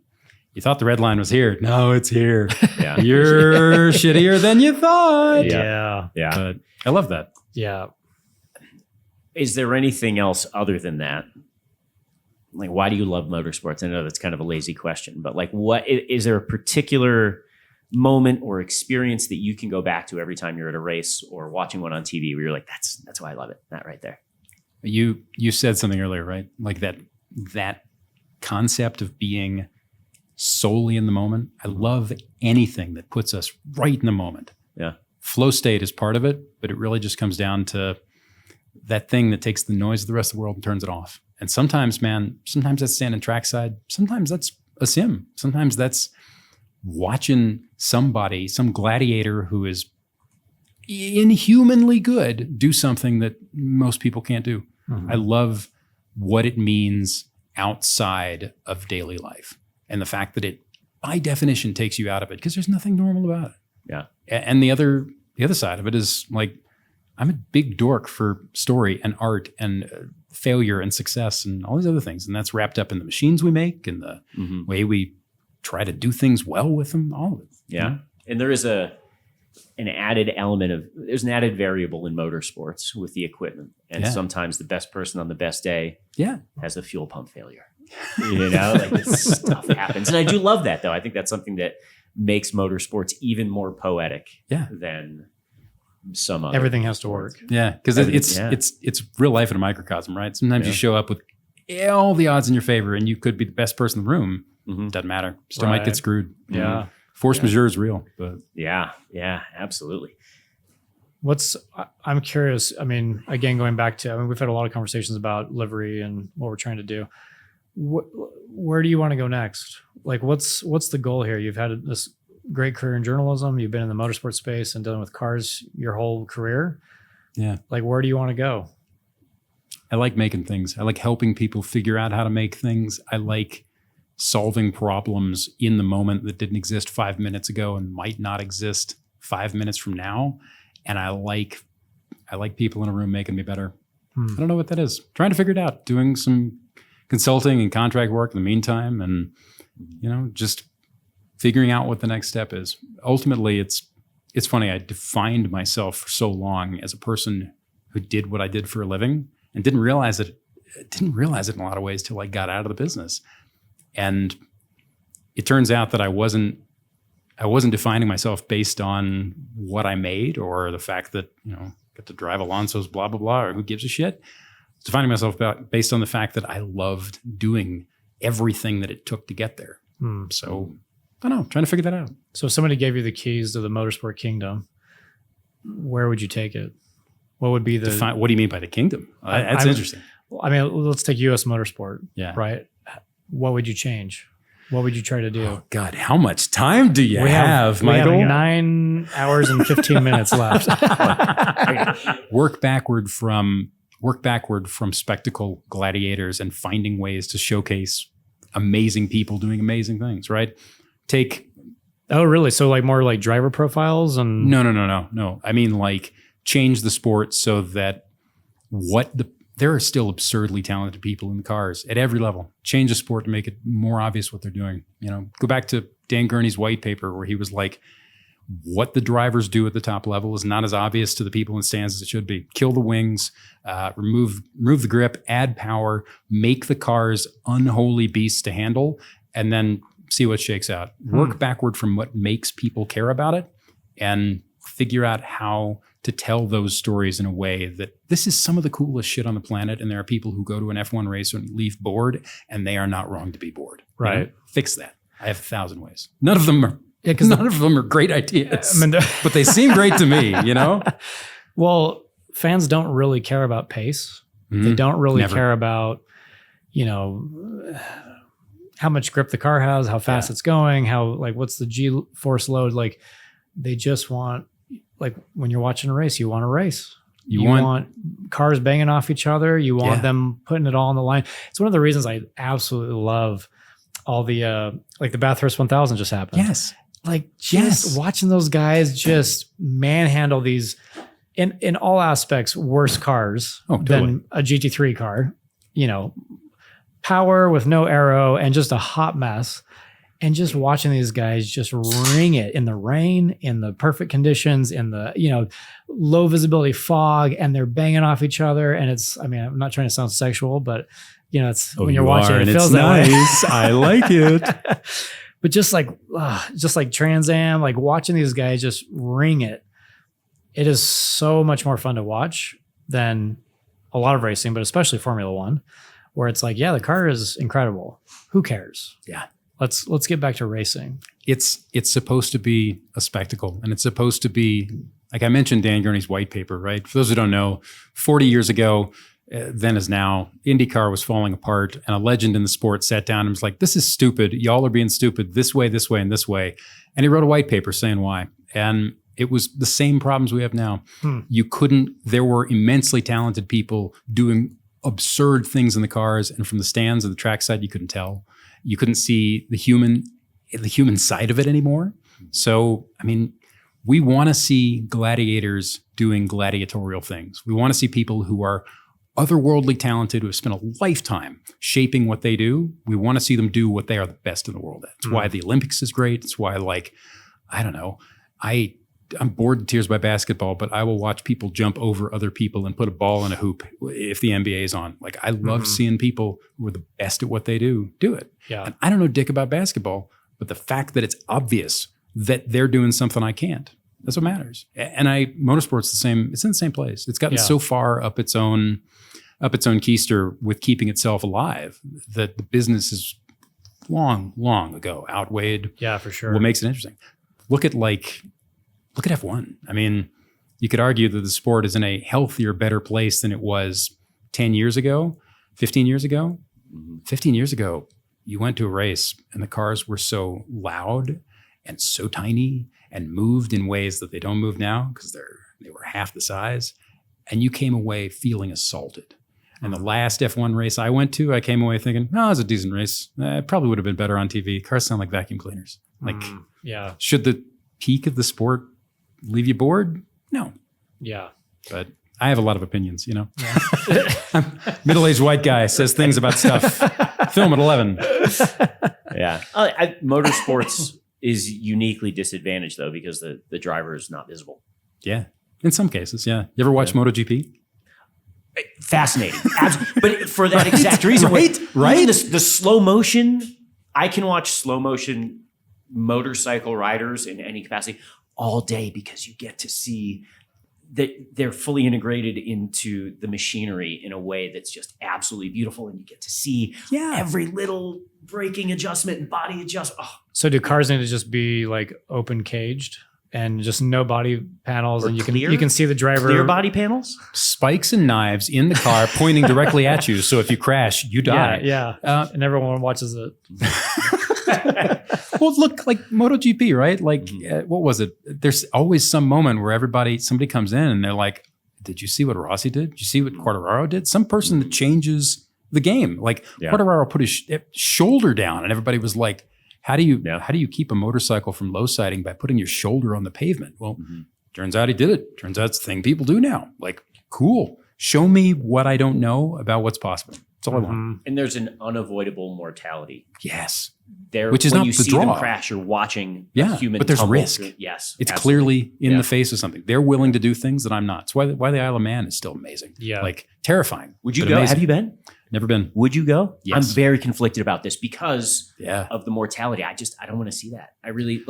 thought the red line was here. No, it's here. Yeah. You're shittier than you thought. Yeah. But I love that. Yeah. Is there anything else other than that? Like, why do you love motorsports? I know that's kind of a lazy question, but like, what is there a particular moment or experience that you can go back to every time you're at a race or watching one on TV where you're like, that's why I love it. That right there. You said something earlier, right? Like that concept of being solely in the moment. I love anything that puts us right in the moment. Yeah. Flow state is part of it, but it really just comes down to that thing that takes the noise of the rest of the world and turns it off. And sometimes, man, sometimes that's standing trackside. Sometimes that's a sim. Sometimes that's watching somebody, some gladiator who is inhumanly good, do something that most people can't do. I love what it means outside of daily life, and the fact that it, by definition, takes you out of it because there's nothing normal about it. Yeah. And the other side of it is like, I'm a big dork for story and art and failure and success and all these other things, and that's wrapped up in the machines we make and the way we try to do things well with them. All of it. Yeah. You know? And there is an added element of, there's an added variable in motorsports with the equipment. And sometimes the best person on the best day has a fuel pump failure. You know, like this stuff happens. And I do love that, though. I think that's something that makes motorsports even more poetic than some other. Everything has to work. Yeah, because it's real life in a microcosm, right? Sometimes you show up with all the odds in your favor and you could be the best person in the room. Doesn't matter. Still might get screwed. Yeah. Force majeure is real. But yeah, absolutely. I'm curious. I mean, again, going back to, we've had a lot of conversations about livery and what we're trying to do. Where do you want to go next? Like, what's the goal here? You've had this great career in journalism. You've been in the motorsport space and dealing with cars your whole career. Yeah. Like, where do you want to go? I like making things. I like helping people figure out how to make things. I like solving problems in the moment that didn't exist 5 minutes ago and might not exist 5 minutes from now. And I like people in a room making me better. I don't know what that is. Trying to figure it out. Doing some consulting and contract work in the meantime, and just figuring out what the next step is. Ultimately, it's funny. I defined myself for so long as a person who did what I did for a living and didn't realize it in a lot of ways till I got out of the business. And it turns out that I wasn't defining myself based on what I made or the fact that, get to drive Alonso's blah, blah, blah, or who gives a shit. I was defining myself based on the fact that I loved doing everything that it took to get there. So I don't know, trying to figure that out. So if somebody gave you the keys to the motorsport kingdom, where would you take it? What would be the... What do you mean by the kingdom? That's interesting. I mean, let's take U.S. motorsport, right? What would you change? What would you try to do? Oh God, how much time do you have, Michael? We have 9 hours and 15 minutes left. Work backward from spectacle gladiators and finding ways to showcase amazing people doing amazing things, right? Oh, really? So like more like driver profiles and... No. I mean, like, change the sport so that there are still absurdly talented people in the cars at every level. Change the sport to make it more obvious what they're doing. Go back to Dan Gurney's white paper where he was like, what the drivers do at the top level is not as obvious to the people in the stands as it should be. Kill the wings, remove the grip, add power, make the cars unholy beasts to handle, and then see what shakes out. Work backward from what makes people care about it and figure out how to tell those stories in a way that this is some of the coolest shit on the planet. And there are people who go to an F1 race and leave bored, and they are not wrong to be bored. Right. Fix that. I have 1,000 ways. None of them are great ideas, but they seem great to me, Well, fans don't really care about pace. They don't really care about, how much grip the car has, how fast it's going, what's the G-force load. Like, they just want, like, when you're watching a race, you want a race. You want cars banging off each other. You want them putting it all on the line. It's one of the reasons I absolutely love all the, like the Bathurst 1000 just happened. Yes. Like, just watching those guys just manhandle these, in all aspects, worse cars than a GT3 car. Power with no aero and just a hot mess. And just watching these guys just ring it in the rain, in the perfect conditions, in the, low visibility fog, and they're banging off each other. And I'm not trying to sound sexual, but when you're watching it, feels nice. I like it. But just like Trans Am, like watching these guys just ring it. It is so much more fun to watch than a lot of racing, but especially Formula One, where it's like, the car is incredible. Who cares? Yeah. Let's get back to racing. It's supposed to be a spectacle, and it's supposed to be, like I mentioned Dan Gurney's white paper, right? For those who don't know, 40 years ago, then as now, IndyCar was falling apart, and a legend in the sport sat down and was like, "This is stupid. Y'all are being stupid this way, and this way." And he wrote a white paper saying why. And it was the same problems we have now. There were immensely talented people doing absurd things in the cars, and from the stands of the trackside, you couldn't tell. You couldn't see the human side of it anymore. So, I mean, we want to see gladiators doing gladiatorial things. We want to see people who are otherworldly talented, who have spent a lifetime shaping what they do. We want to see them do what they are the best in the world at. It's why the Olympics is great. It's why, like, I don't know, I'm bored to tears by basketball, but I will watch people jump over other people and put a ball in a hoop if the NBA is on. Like, I love seeing people who are the best at what they do it. Yeah. And I don't know dick about basketball, but the fact that it's obvious that they're doing something I can't, that's what matters. And motorsport's the same. It's in the same place. It's gotten so far up its own keister with keeping itself alive that the business is long ago outweighed. Yeah, for sure. What makes it interesting. Look at F1. I mean, you could argue that the sport is in a healthier, better place than it was 10 years ago, 15 years ago. 15 years ago, you went to a race and the cars were so loud and so tiny and moved in ways that they don't move now because they were half the size. And you came away feeling assaulted. And the last F1 race I went to, I came away thinking, oh, it was a decent race. It probably would have been better on TV. Cars sound like vacuum cleaners. Like, should the peak of the sport leave you bored? No. Yeah. But I have a lot of opinions, you know. I'm middle-aged white guy says things about stuff. Film at 11. Yeah. Motorsports is uniquely disadvantaged, though, because the driver is not visible. Yeah. In some cases, yeah. You ever watch MotoGP? Fascinating. But for that exact reason. Right? The slow motion, I can watch slow motion motorcycle riders in any capacity all day because you get to see that they're fully integrated into the machinery in a way that's just absolutely beautiful. And you get to see every little braking adjustment and body adjustment. Oh. So do cars need to just be like open caged and just no body panels, or and you can see the driver? Clear body panels? Spikes and knives in the car pointing directly at you. So if you crash, you die. Yeah. And everyone watches it. Well, look, like MotoGP, right? Like, what was it? There's always some moment where somebody comes in and they're like, did you see what Rossi did? Did you see what Quartararo did? Some person that changes the game. Like Quartararo put his shoulder down and everybody was like, how do you keep a motorcycle from low siding by putting your shoulder on the pavement? Well, turns out he did it. Turns out it's the thing people do now. Like, cool. Show me what I don't know about what's possible. That's all I want. And there's an unavoidable mortality. Yes. Which is when not you the see draw. Them crash, you're watching a human but there's tumble risk. Yes. It's clearly in the face of something. They're willing to do things that I'm not. It's why the Isle of Man is still amazing. Yeah. Like, terrifying. Would you go? Amazing. Have you been? Never been. Would you go? Yes. I'm very conflicted about this because of the mortality. I don't want to see that. I really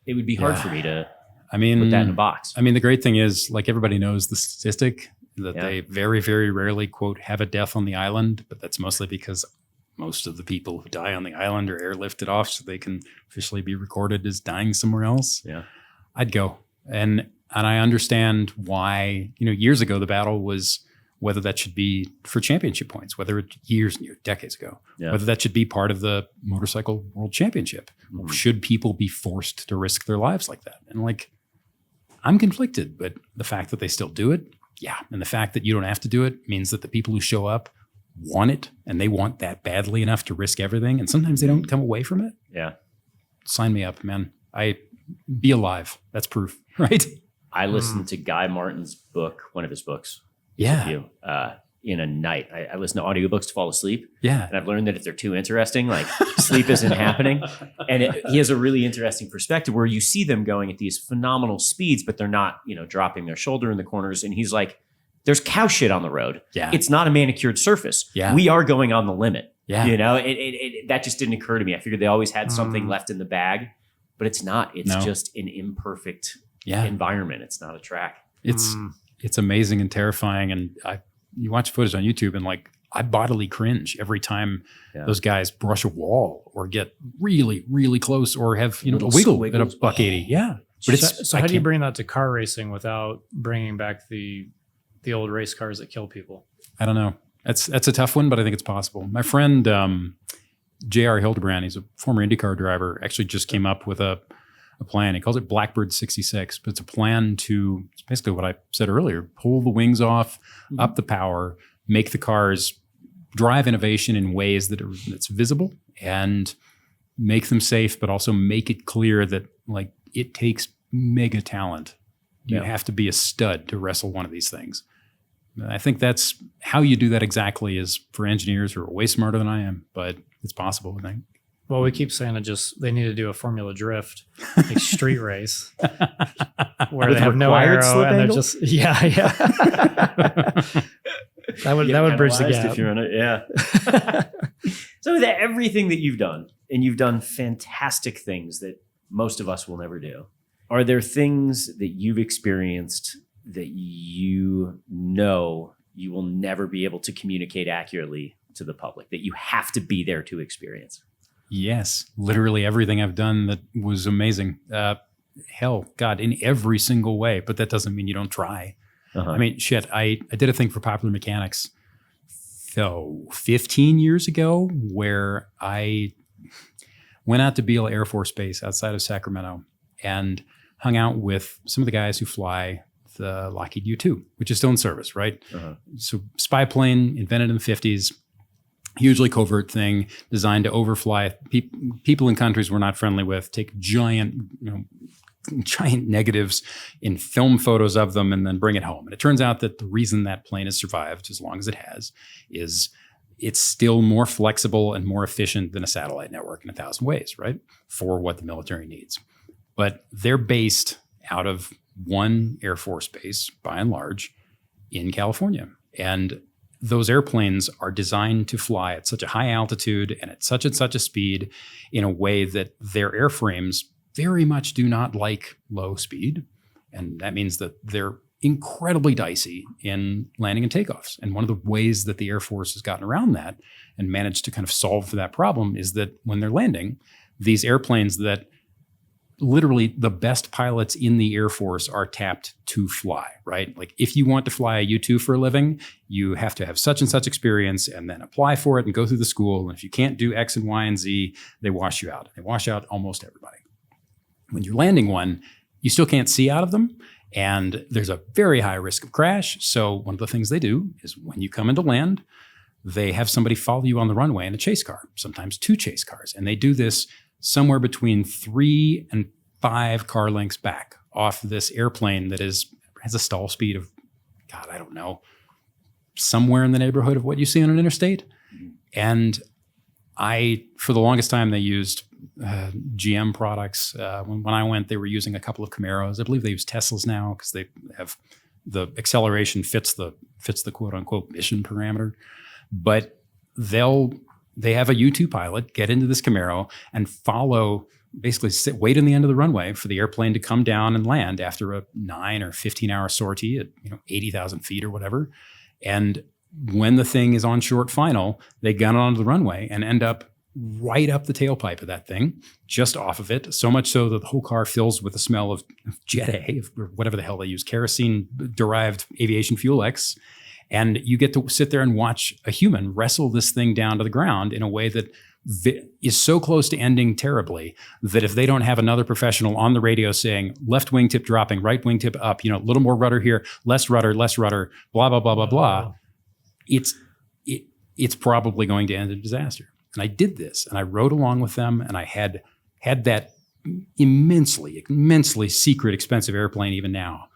it would be hard for me to put that in a box. I mean, the great thing is, like, everybody knows the statistic that they very, very rarely, quote, have a death on the island, but that's mostly because most of the people who die on the island are airlifted off so they can officially be recorded as dying somewhere else. Yeah. I'd go. And I understand why, years ago, the battle was whether that should be for championship points, whether it's decades ago, whether that should be part of the motorcycle world championship. Mm-hmm. Should people be forced to risk their lives like that? And I'm conflicted, but the fact that they still do it, and the fact that you don't have to do it means that the people who show up want it, and they want that badly enough to risk everything. And sometimes they don't come away from it. Yeah. Sign me up, man. Be alive. That's proof, right? I listened to Guy Martin's book, one of his books. Yeah. In a night. I listen to audiobooks to fall asleep. Yeah. And I've learned that if they're too interesting, sleep isn't happening. And he has a really interesting perspective where you see them going at these phenomenal speeds, but they're not, dropping their shoulder in the corners. And he's like, there's cow shit on the road. Yeah. It's not a manicured surface. Yeah. We are going on the limit. Yeah. That just didn't occur to me. I figured they always had something left in the bag, but it's not. It's just an imperfect environment. It's not a track. It's amazing and terrifying. And you watch footage on YouTube and I bodily cringe every time those guys brush a wall or get really, really close or have, a wiggle at a buck 80. Yeah. But so how do you bring that to car racing without bringing back the old race cars that kill people? I don't know. That's a tough one, but I think it's possible. My friend J.R. Hildebrand, he's a former IndyCar driver, actually just came up with a plan. He calls it Blackbird 66, but it's a plan to, it's basically what I said earlier, pull the wings off, up the power, make the cars drive innovation in ways that's visible and make them safe, but also make it clear that like it takes mega talent. You have to be a stud to wrestle one of these things. I think that's how you do that exactly is for engineers who are way smarter than I am, but it's possible, I think. Well, we keep saying they need to do a Formula Drift, like street race, where they have no arrow and they're just that would bridge the gap if you're in it. Yeah. So everything that you've done, and you've done fantastic things that most of us will never do. Are there things that you've experienced that you know you will never be able to communicate accurately to the public, that you have to be there to experience? Yes, literally everything I've done that was amazing. Hell, God, in every single way. But that doesn't mean you don't try. I mean, shit, I did a thing for Popular Mechanics 15 years ago where I went out to Beale Air Force Base outside of Sacramento and hung out with some of the guys who fly the Lockheed U-2, which is still in service, right? So spy plane invented in the 50s. Hugely covert thing designed to overfly people in countries we're not friendly with, take giant negatives in film photos of them and then bring it home. And it turns out that the reason that plane has survived as long as it has is it's still more flexible and more efficient than a satellite network in 1,000 ways, right? For what the military needs. But they're based out of one Air Force base, by and large, in California. And those airplanes are designed to fly at such a high altitude and at such and such a speed in a way that their airframes very much do not like low speed. And that means that they're incredibly dicey in landing and takeoffs. And one of the ways that the Air Force has gotten around that and managed to kind of solve for that problem is that when they're landing, these airplanes that literally the best pilots in the Air Force are tapped to fly, right? Like if you want to fly a U-2 for a living, you have to have such and such experience and then apply for it and go through the school. And if you can't do X and Y and Z, they wash you out. They wash out almost everybody. When you're landing one, you still can't see out of them. And there's a very high risk of crash. So one of the things they do is when you come into land, they have somebody follow you on the runway in a chase car, sometimes 2 chase cars. And they do this somewhere between 3 and 5 car lengths back off this airplane that has a stall speed of, God, I don't know, somewhere in the neighborhood of what you see on an interstate. And for the longest time, they used GM products. When I went, they were using a couple of Camaros. I believe they use Teslas now because they have the acceleration fits the quote unquote mission parameter. But they have a U-2 pilot get into this Camaro and basically wait in the end of the runway for the airplane to come down and land after a 9 or 15 hour sortie at 80,000 feet or whatever. And when the thing is on short final, they gun it onto the runway and end up right up the tailpipe of that thing, just off of it, so much so that the whole car fills with the smell of Jet A, or whatever the hell they use, kerosene-derived aviation fuel X. And you get to sit there and watch a human wrestle this thing down to the ground in a way that is so close to ending terribly that if they don't have another professional on the radio saying left wingtip dropping, right wingtip up, a little more rudder here, less rudder, blah, blah, blah, blah, blah, it's probably going to end in disaster. And I did this and I rode along with them and I had that immensely secret, expensive airplane even now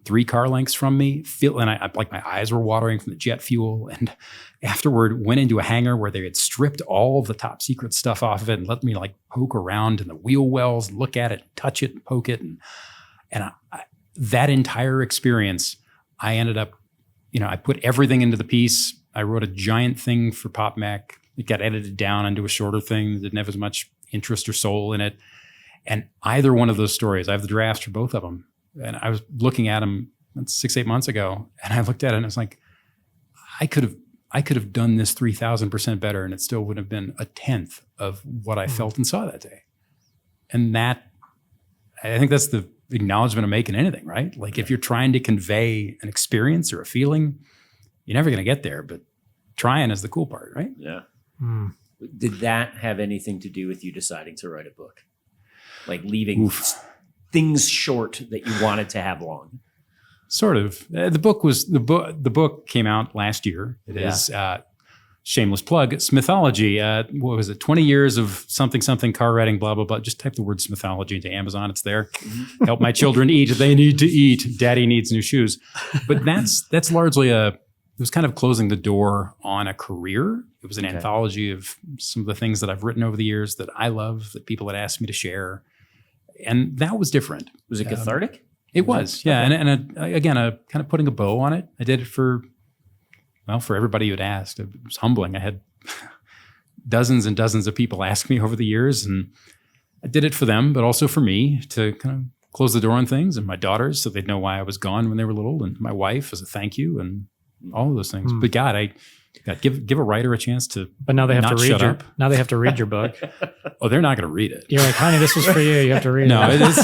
3 car lengths from me, and I like my eyes were watering from the jet fuel. And afterward, went into a hangar where they had stripped all of the top secret stuff off of it and let me like poke around in the wheel wells, look at it, touch it, poke it, and that entire experience, I ended up, I put everything into the piece. I wrote a giant thing for Pop Mech. It got edited down into a shorter thing that didn't have as much interest or soul in it. And either one of those stories, I have the drafts for both of them. And I was looking at them 6-8 months ago, and I looked at it and I was like, I could have done this 3,000% better, and it still would have been 1/10 of what I felt and saw that day. And I think that's the acknowledgement of making anything, right? Like if you're trying to convey an experience or a feeling, you're never going to get there, but trying is the cool part, right? Yeah. Hmm. Did that have anything to do with you deciding to write a book? Like leaving things short that you wanted to have long? Sort of. The book came out last year. It is shameless plug. Smithology. What was it? 20 years of something car writing. Blah blah blah. Just type the word Smithology into Amazon. It's there. Help my children eat. They need to eat. Daddy needs new shoes. But that's largely it was kind of closing the door on a career. It was an anthology of some of the things that I've written over the years that I love, that people had asked me to share, and that was different. Was it cathartic? It was, yeah. Okay. And again, kind of putting a bow on it. I did it for everybody who had asked. It was humbling. I had dozens and dozens of people ask me over the years, and I did it for them, but also for me to kind of close the door on things, and my daughters, so they'd know why I was gone when they were little, and my wife as a thank you, and all of those things. But God, give a writer a chance to. But now they have to read Now they have to read your book. Oh, they're not going to read it. You're like, honey, this was for you. You have to read it. No, it is.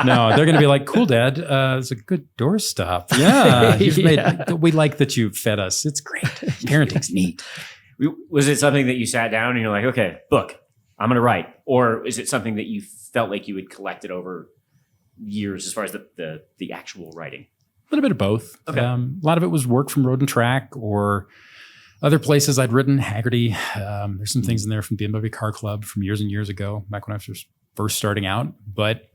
No, they're going to be like, cool, Dad. It's a good doorstop. Yeah, we like that you fed us. It's great. Parenting's neat. Was it something that you sat down and you're like, okay, book, I'm going to write, or is it something that you felt like you had collected over years as far as the actual writing? A little bit of both. Okay. A lot of it was work from Road and Track or other places I'd written. Haggerty. There's some things in there from BMW Car Club from years and years ago, back when I was first starting out. But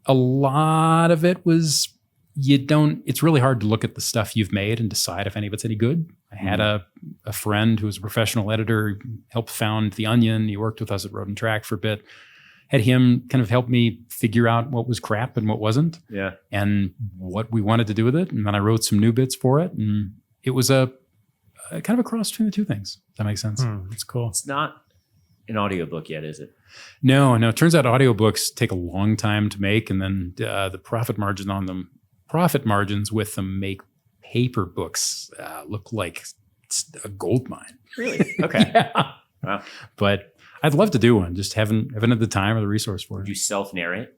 a lot of it was it's really hard to look at the stuff you've made and decide if any of it's any good. I had a friend who was a professional editor, helped found The Onion. He worked with us at Road and Track for a bit. Had him kind of help me figure out what was crap and what wasn't. Yeah. And what we wanted to do with it. And then I wrote some new bits for it. And it was a kind of a cross between the two things. If that makes sense. That's cool. It's not an audiobook yet, is it? No. It turns out audiobooks take a long time to make. And then the profit margins with them make paper books look like a gold mine. Really? Okay. Yeah. Wow. But I'd love to do one. Just haven't had the time or the resource for it. You self-narrate?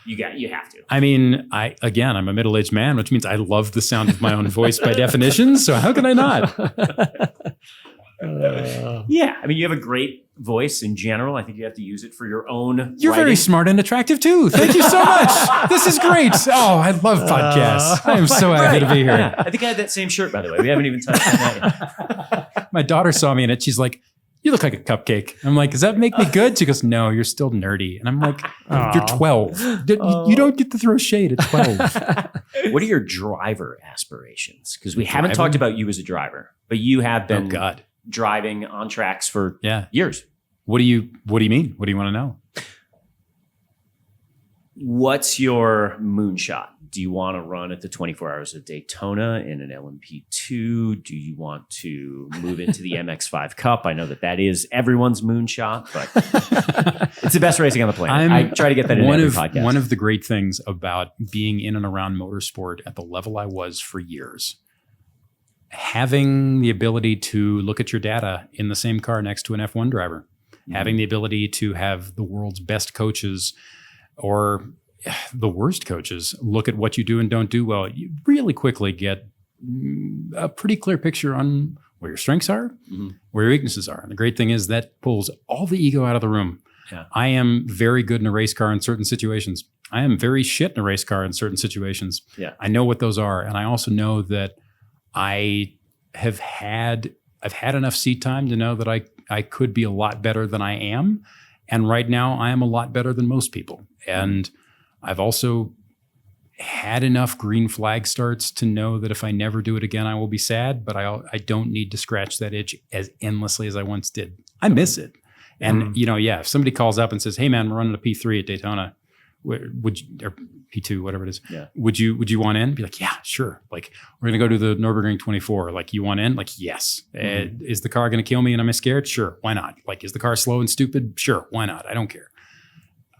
You have to. I mean, I'm a middle-aged man, which means I love the sound of my own voice by definition. So how can I not? Yeah. I mean, you have a great voice in general. I think you have to use it for your own You're writing. very smart and attractive too. Thank you so much. This is great. Oh, I love podcasts. I am so happy to be here. Yeah. I think I had that same shirt, by the way. We haven't even touched on that yet. My daughter saw me in it. She's like, you look like a cupcake. I'm like, does that make me good? She goes, no, you're still nerdy. And I'm like, you're 12. You don't get to throw shade at 12. What are your driver aspirations? Because we haven't talked about you as a driver, but you have been driving on tracks for years. What do you mean? What do you want to know? What's your moonshot? Do you want to run at the 24 Hours of Daytona in an LMP2? Do you want to move into the MX-5 Cup? I know that is everyone's moonshot, but it's the best racing on the planet. I try to get that in every podcast. One of the great things about being in and around motorsport at the level I was for years, having the ability to look at your data in the same car next to an F1 driver, having the ability to have the world's best coaches or the worst coaches look at what you do and don't do well, you really quickly get a pretty clear picture on where your strengths are, where your weaknesses are. And the great thing is that pulls all the ego out of the room. Yeah. I am very good in a race car in certain situations. I am very shit in a race car in certain situations. Yeah. I know what those are. And I also know that I've had enough seat time to know that I could be a lot better than I am. And right now I am a lot better than most people. And I've also had enough green flag starts to know that if I never do it again, I will be sad, but I don't need to scratch that itch as endlessly as I once did. I miss it. And, if somebody calls up and says, hey man, we're running a P3 at Daytona, would you, or P2, whatever it is, would you want in? Be like, yeah, sure. Like, we're going to go to the Nürburgring 24. Like, you want in? Like, yes. Is the car going to kill me and am I scared? Sure. Why not? Like, is the car slow and stupid? Sure. Why not? I don't care.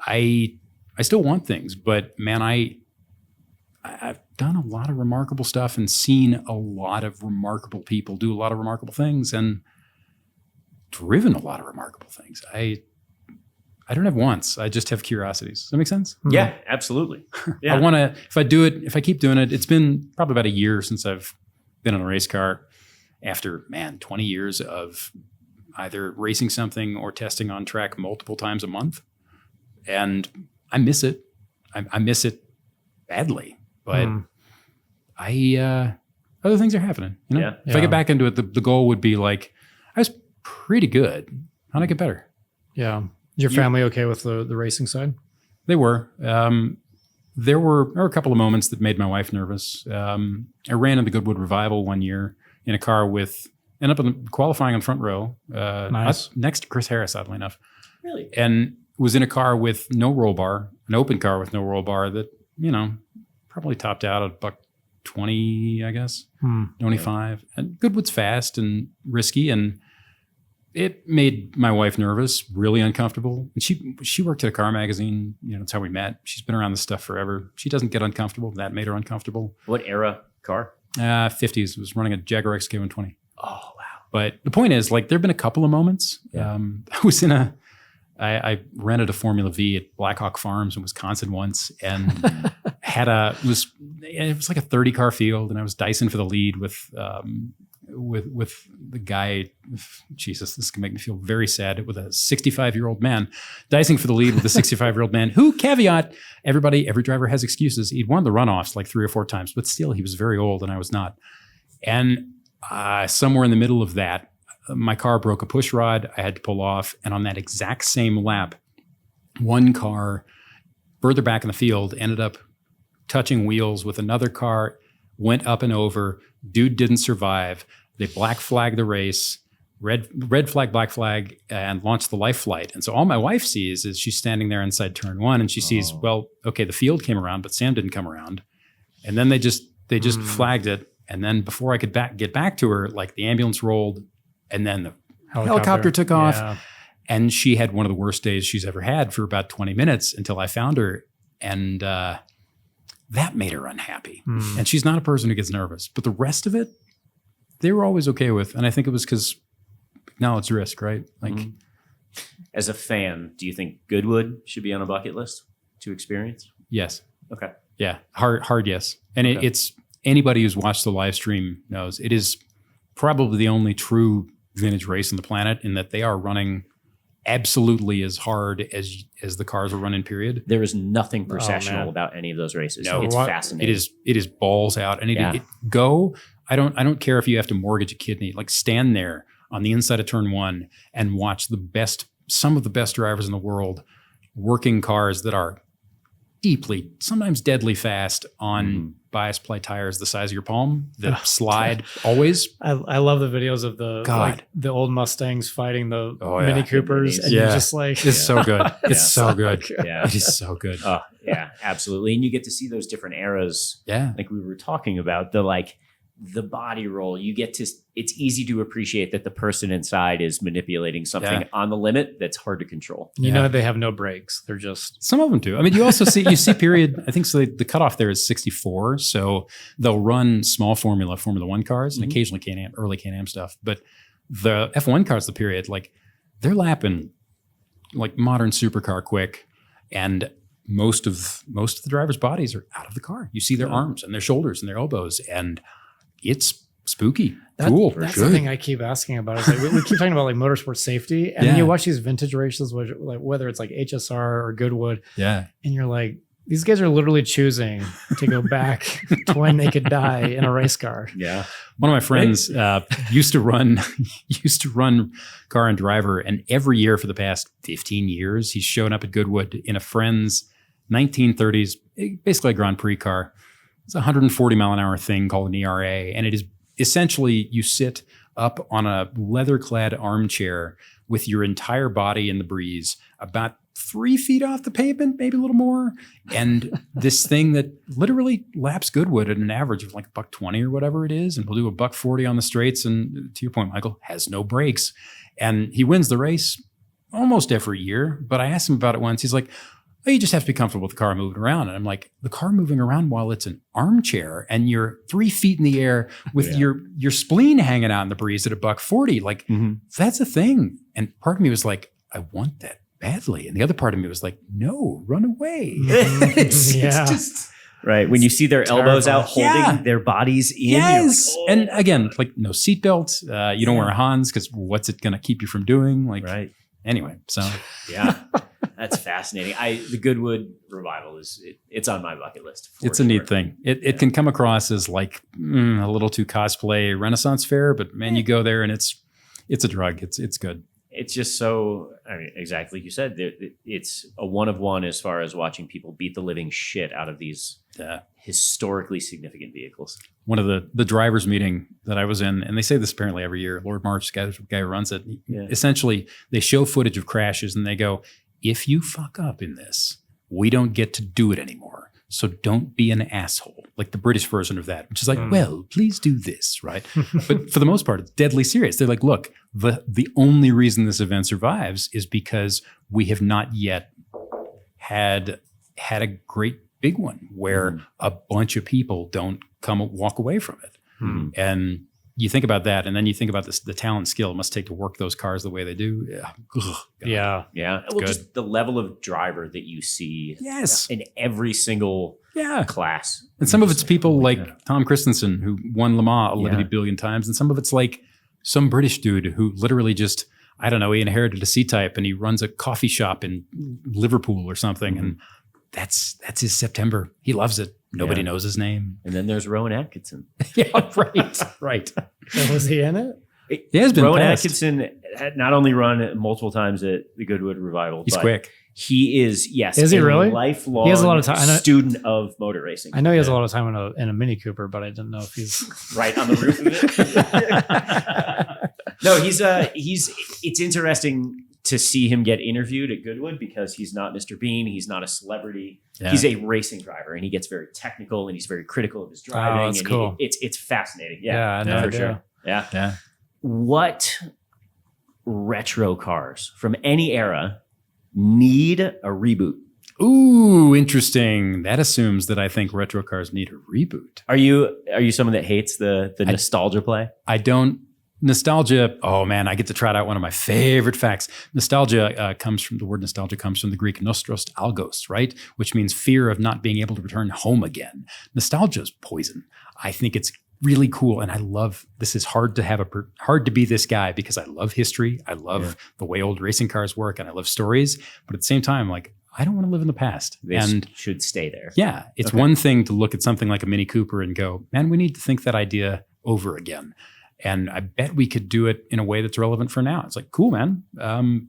I still want things, but man, I've done a lot of remarkable stuff and seen a lot of remarkable people do a lot of remarkable things and driven a lot of remarkable things. I don't have wants. I just have curiosities. Does that make sense? Yeah, absolutely. Yeah. I want to, if I keep doing it, it's been probably about a year since I've been in a race car. after, 20 years of either racing something or testing on track multiple times a month. And I miss it. I miss it badly, but other things are happening. You know? Yeah. If I get back into it, the goal would be like, I was pretty good. How do I get better? Yeah. Is your family okay with the racing side? They were. There were a couple of moments that made my wife nervous. I ran in the Goodwood Revival one year in a car ended up qualifying on the front row, Nice. next to Chris Harris, oddly enough. Really? And was in a car with no roll bar, an open car with no roll bar that, probably topped out at $120, I guess, 25. And Goodwood's fast and risky, and it made my wife nervous, really uncomfortable. And she worked at a car magazine. That's how we met. She's been around this stuff forever. She doesn't get uncomfortable. That made her uncomfortable. What era car? 50s. Was running a Jaguar XK120. Oh, wow. But the point is, like, there have been a couple of moments. Yeah. I was I rented a Formula V at Blackhawk Farms in Wisconsin once, and it was like a 30 car field, and I was dicing for the lead with the guy. Jesus, this can make me feel very sad. With a 65-year-old man, dicing for the lead with a 65-year-old man who, caveat, every driver has excuses. He'd won the runoffs like 3 or 4 times, but still he was very old and I was not. And somewhere in the middle of that, my car broke a push rod. I had to pull off. And on that exact same lap, one car further back in the field ended up touching wheels with another car, went up and over. Dude didn't survive. They black flagged the race, red flag, black flag, and launched the life flight. And so all my wife sees is she's standing there inside turn 1, and she sees, well, okay, the field came around, but Sam didn't come around. And then they just flagged it. And then before I could get back to her, like, the ambulance rolled, and then the helicopter took off. Yeah. And she had one of the worst days she's ever had for about 20 minutes until I found her. And that made her unhappy. And she's not a person who gets nervous. But the rest of it, they were always okay with. And I think it was because acknowledged risk, right? Like, as a fan, do you think Goodwood should be on a bucket list to experience? Yes. Okay. Yeah. Hard yes. And it's anybody who's watched the live stream knows it is probably the only true vintage race on the planet, in that they are running absolutely as hard as the cars are running, period. There is nothing processional about any of those races. No, it's fascinating. It is balls out. And I don't care if you have to mortgage a kidney, like, stand there on the inside of turn 1 and watch some of the best drivers in the world working cars that are deeply, sometimes deadly fast on bias ply tires the size of your palm that slide always. I love the videos of the old Mustangs fighting the Mini Coopers, and you're just like, it's so good. It's so good. Yeah. It is so good. Yeah, absolutely. And you get to see those different eras. Yeah. Like we were talking about, the body roll. It's easy to appreciate that the person inside is manipulating something on the limit that's hard to control. You know, they have no brakes. They're just, some of them do. I mean, you also see period, I think so the cutoff there is 64. So they'll run small Formula 1 cars and occasionally early Can-Am stuff. But the F1 cars, the period, like, they're lapping like modern supercar quick. And most of the drivers' bodies are out of the car. You see their arms and their shoulders and their elbows, and it's spooky. Cool. That's the thing I keep asking about. Is like we keep talking about like motorsport safety, and then you watch these vintage races, whether it's like HSR or Goodwood, and you're like, these guys are literally choosing to go back to when they could die in a race car. Yeah. One of my friends used to run car and driver, and every year for the past 15 years, he's shown up at Goodwood in a friend's 1930s, basically a Grand Prix car. It's a 140 mile an hour thing called an ERA. And it is essentially, you sit up on a leather clad armchair with your entire body in the breeze, about 3 feet off the pavement, maybe a little more. And this thing that literally laps Goodwood at an average of like $120 or whatever it is. And we'll do $140 on the straights. And to your point, Michael, has no brakes. And he wins the race almost every year. But I asked him about it once. He's like, oh, you just have to be comfortable with the car moving around. And I'm like, the car moving around while it's an armchair and you're 3 feet in the air with your spleen hanging out in the breeze at $140. Like, that's a thing. And part of me was like, I want that badly. And the other part of me was like, no, run away. It's just, Right. When you see their elbows out holding Yeah. their bodies in. Yes. You're like, And again, like no seatbelt. You don't wear a Hans because what's it going to keep you from doing? Like, right. anyway, so Yeah. That's fascinating. The Goodwood revival it's on my bucket list. it's a neat thing. It can come across as like a little too cosplay Renaissance fair, but man, you go there and it's a drug. It's good. It's just so, I mean, exactly like you said, it's a one of one as far as watching people beat the living shit out of these historically significant vehicles. One of the drivers meeting that I was in, and they say this apparently every year, Lord March, the guy who runs it, essentially they show footage of crashes and they go, if you fuck up in this, we don't get to do it anymore. So don't be an asshole, like the British version of that, which is like, well, please do this, right? But for the most part, it's deadly serious. They're like, look, the only reason this event survives is because we have not yet had a great big one where a bunch of people don't walk away from it. And you think about that, and then you think about the talent and skill it must take to work those cars the way they do. Yeah. Well, just the level of driver that you see Yes. in every single class. And some of it's people like Tom Christensen, who won Le Mans 11 billion times. And some of it's like some British dude who literally just, I don't know, he inherited a C-type and he runs a coffee shop in Liverpool or something. And that's his September. He loves it. Nobody knows his name. And then there's Rowan Atkinson. Right. So was he in it? He has been Rowan passed. Atkinson had not only run multiple times at the Goodwood Revival, He's but quick. He is, yes. Is he a really? lifelong He has a lot of time. student of motor racing. I know he has a lot of time in a Mini Cooper, but I didn't know if he's right on the roof of it. No, it's interesting to see him get interviewed at Goodwood because he's not Mr. Bean. He's not a celebrity. Yeah. He's a racing driver, and he gets very technical and he's very critical of his driving. that's and cool. It's fascinating. I know. for sure. Yeah. What retro cars from any era need a reboot? Ooh, interesting. That assumes that I think retro cars need a reboot. Are you someone that hates the nostalgia play? I don't. Nostalgia. Oh man, I get to trot out one of my favorite facts. Nostalgia comes from the word nostalgia comes from the Greek nostros algos, right? Which means fear of not being able to return home again. Nostalgia is poison. I think it's really cool, and I love. This is hard to be this guy because I love history. I love the way old racing cars work, and I love stories. But at the same time, like I don't want to live in the past. This should stay there. Yeah, it's one thing to look at something like a Mini Cooper and go, man, we need to think that idea over again. And I bet we could do it in a way that's relevant for now. It's like, cool, man.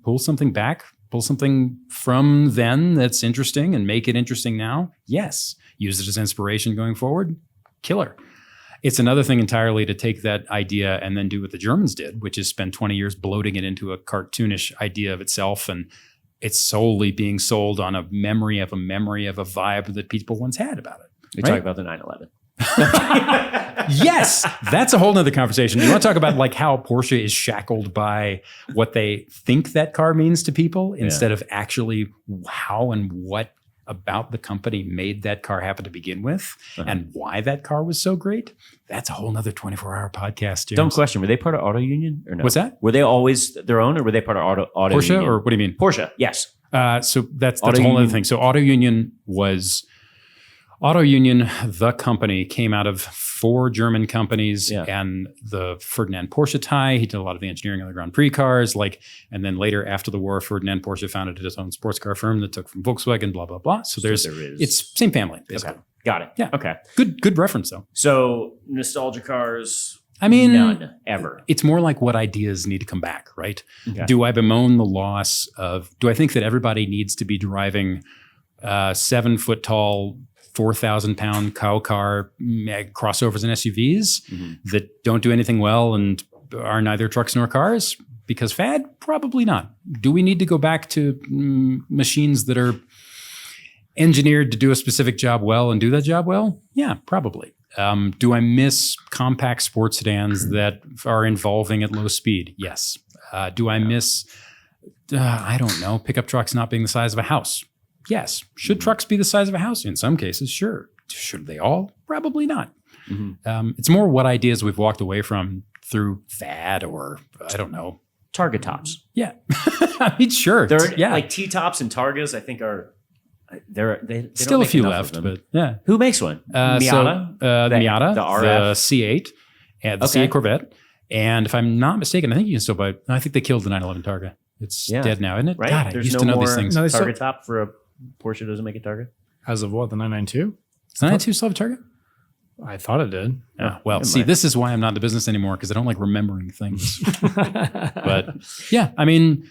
Pull something back, pull something from then that's interesting and make it interesting now. Yes. Use it as inspiration going forward. Killer. It's another thing entirely to take that idea and then do what the Germans did, which is spend 20 years bloating it into a cartoonish idea of itself. And it's solely being sold on a memory of a vibe that people once had about it. We talk about the 911. Yes, that's a whole nother conversation. You want to talk about like how Porsche is shackled by what they think that car means to people instead of actually how and what about the company made that car happen to begin with and why that car was so great. That's a whole nother 24-hour podcast, James. Dumb question. Were they part of Auto Union or no? What's that? Were they always their own or were they part of Auto Porsche Union? or what do you mean? Porsche, yes. So that's a whole other thing. So Auto Union, the company, came out of 4 German companies and the Ferdinand Porsche tie. He did a lot of the engineering on the Grand Prix cars. And then later after the war, Ferdinand Porsche founded his own sports car firm that took from Volkswagen, blah, blah, blah. So it's same family, basically. Okay. Got it. Yeah. Okay. Good reference though. So nostalgia cars, I mean, none ever. It's more like what ideas need to come back, right? Okay. Do I bemoan the loss do I think that everybody needs to be driving 7 foot tall, 4,000 pound cow car crossovers and SUVs that don't do anything well and are neither trucks nor cars? Because fad? Probably not. Do we need to go back to machines that are engineered to do a specific job well and do that job well? Yeah, probably. Do I miss compact sports sedans that are involving at low speed? Yes. Do I miss, I don't know, pickup trucks not being the size of a house? Yes. Should trucks be the size of a house? In some cases, sure. Should they all? Probably not. It's more what ideas we've walked away from through fad or, I don't know. Targa tops. Yeah. I mean, sure. They're like T-tops and Targas, I think They Still don't a few make enough left, of them. but yeah. Who makes one? Miata? The Miata, the the RF? C8, and the Okay. C8 Corvette. And if I'm not mistaken, I think you can still buy. I think they killed the 911 Targa. It's dead now, isn't it? Right? God, I There's used no to know more these things. No, they Targa top for a Porsche doesn't make a Targa? As of what, the 992? Does the 992 still have a Targa? I thought it did. Yeah. Well, never see, mind. this is why I'm not in the business anymore because I don't like remembering things. But yeah, I mean,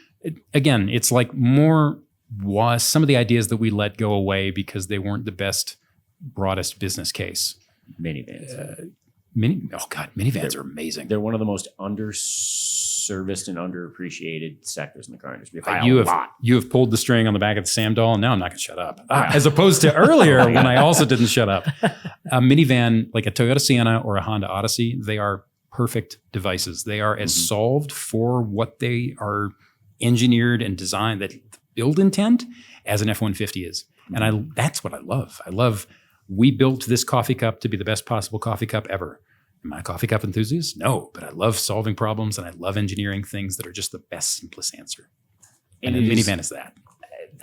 again, it's like was some of the ideas that we let go away because they weren't the best, broadest business case. Minivans. Minivans are amazing. They're one of the most underserviced and underappreciated sectors in the car industry. By You a lot. have pulled the string on the back of the Sam doll, and now I'm not going to shut up. As opposed to earlier when I also didn't shut up. A minivan like a Toyota Sienna or a Honda Odyssey, they are perfect devices. They are as solved for what they are engineered and designed, that build intent, as an F-150 is. And that's what I love. We built this coffee cup to be the best possible coffee cup ever. Am I a coffee cup enthusiast? No, but I love solving problems and I love engineering things that are just the best, simplest answer. And a minivan is that.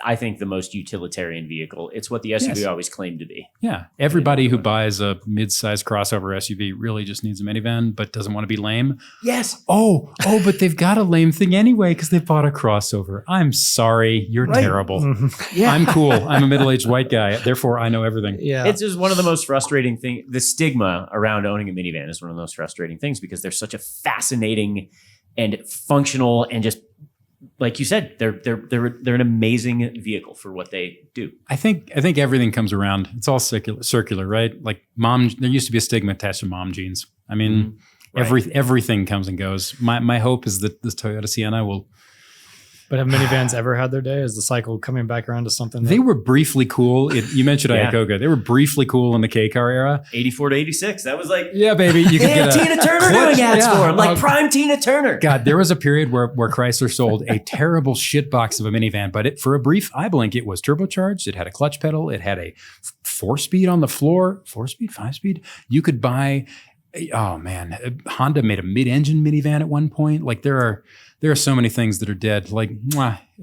I think the most utilitarian vehicle. It's what the SUV always claimed to be. Yeah. Everybody who buys a mid-sized crossover SUV really just needs a minivan, but doesn't want to be lame. Yes. Oh, but they've got a lame thing anyway because they bought a crossover. I'm sorry. You're terrible. Yeah. I'm cool. I'm a middle-aged white guy. Therefore, I know everything. Yeah. It's just one of the most frustrating things. The stigma around owning a minivan is one of the most frustrating things because they're such a fascinating and functional and just, like you said, they're an amazing vehicle for what they do. I think everything comes around. It's all circular, right? Like there used to be a stigma attached to mom jeans. I mean, everything comes and goes. My hope is that this Toyota Sienna will. But have minivans ever had their day? Is the cycle coming back around to something? They were briefly cool. You mentioned Iacocca. They were briefly cool in the K car era. 84 to 86. That was like, yeah, baby. You could get Tina Turner doing ads for him, like prime Tina Turner. God, there was a period where Chrysler sold a terrible shitbox of a minivan, but for a brief eye blink, it was turbocharged. It had a clutch pedal. It had a 4-speed on the floor. 4-speed, 5-speed. You could buy. Oh man, Honda made a mid-engine minivan at one point. Like there are so many things that are dead. Like,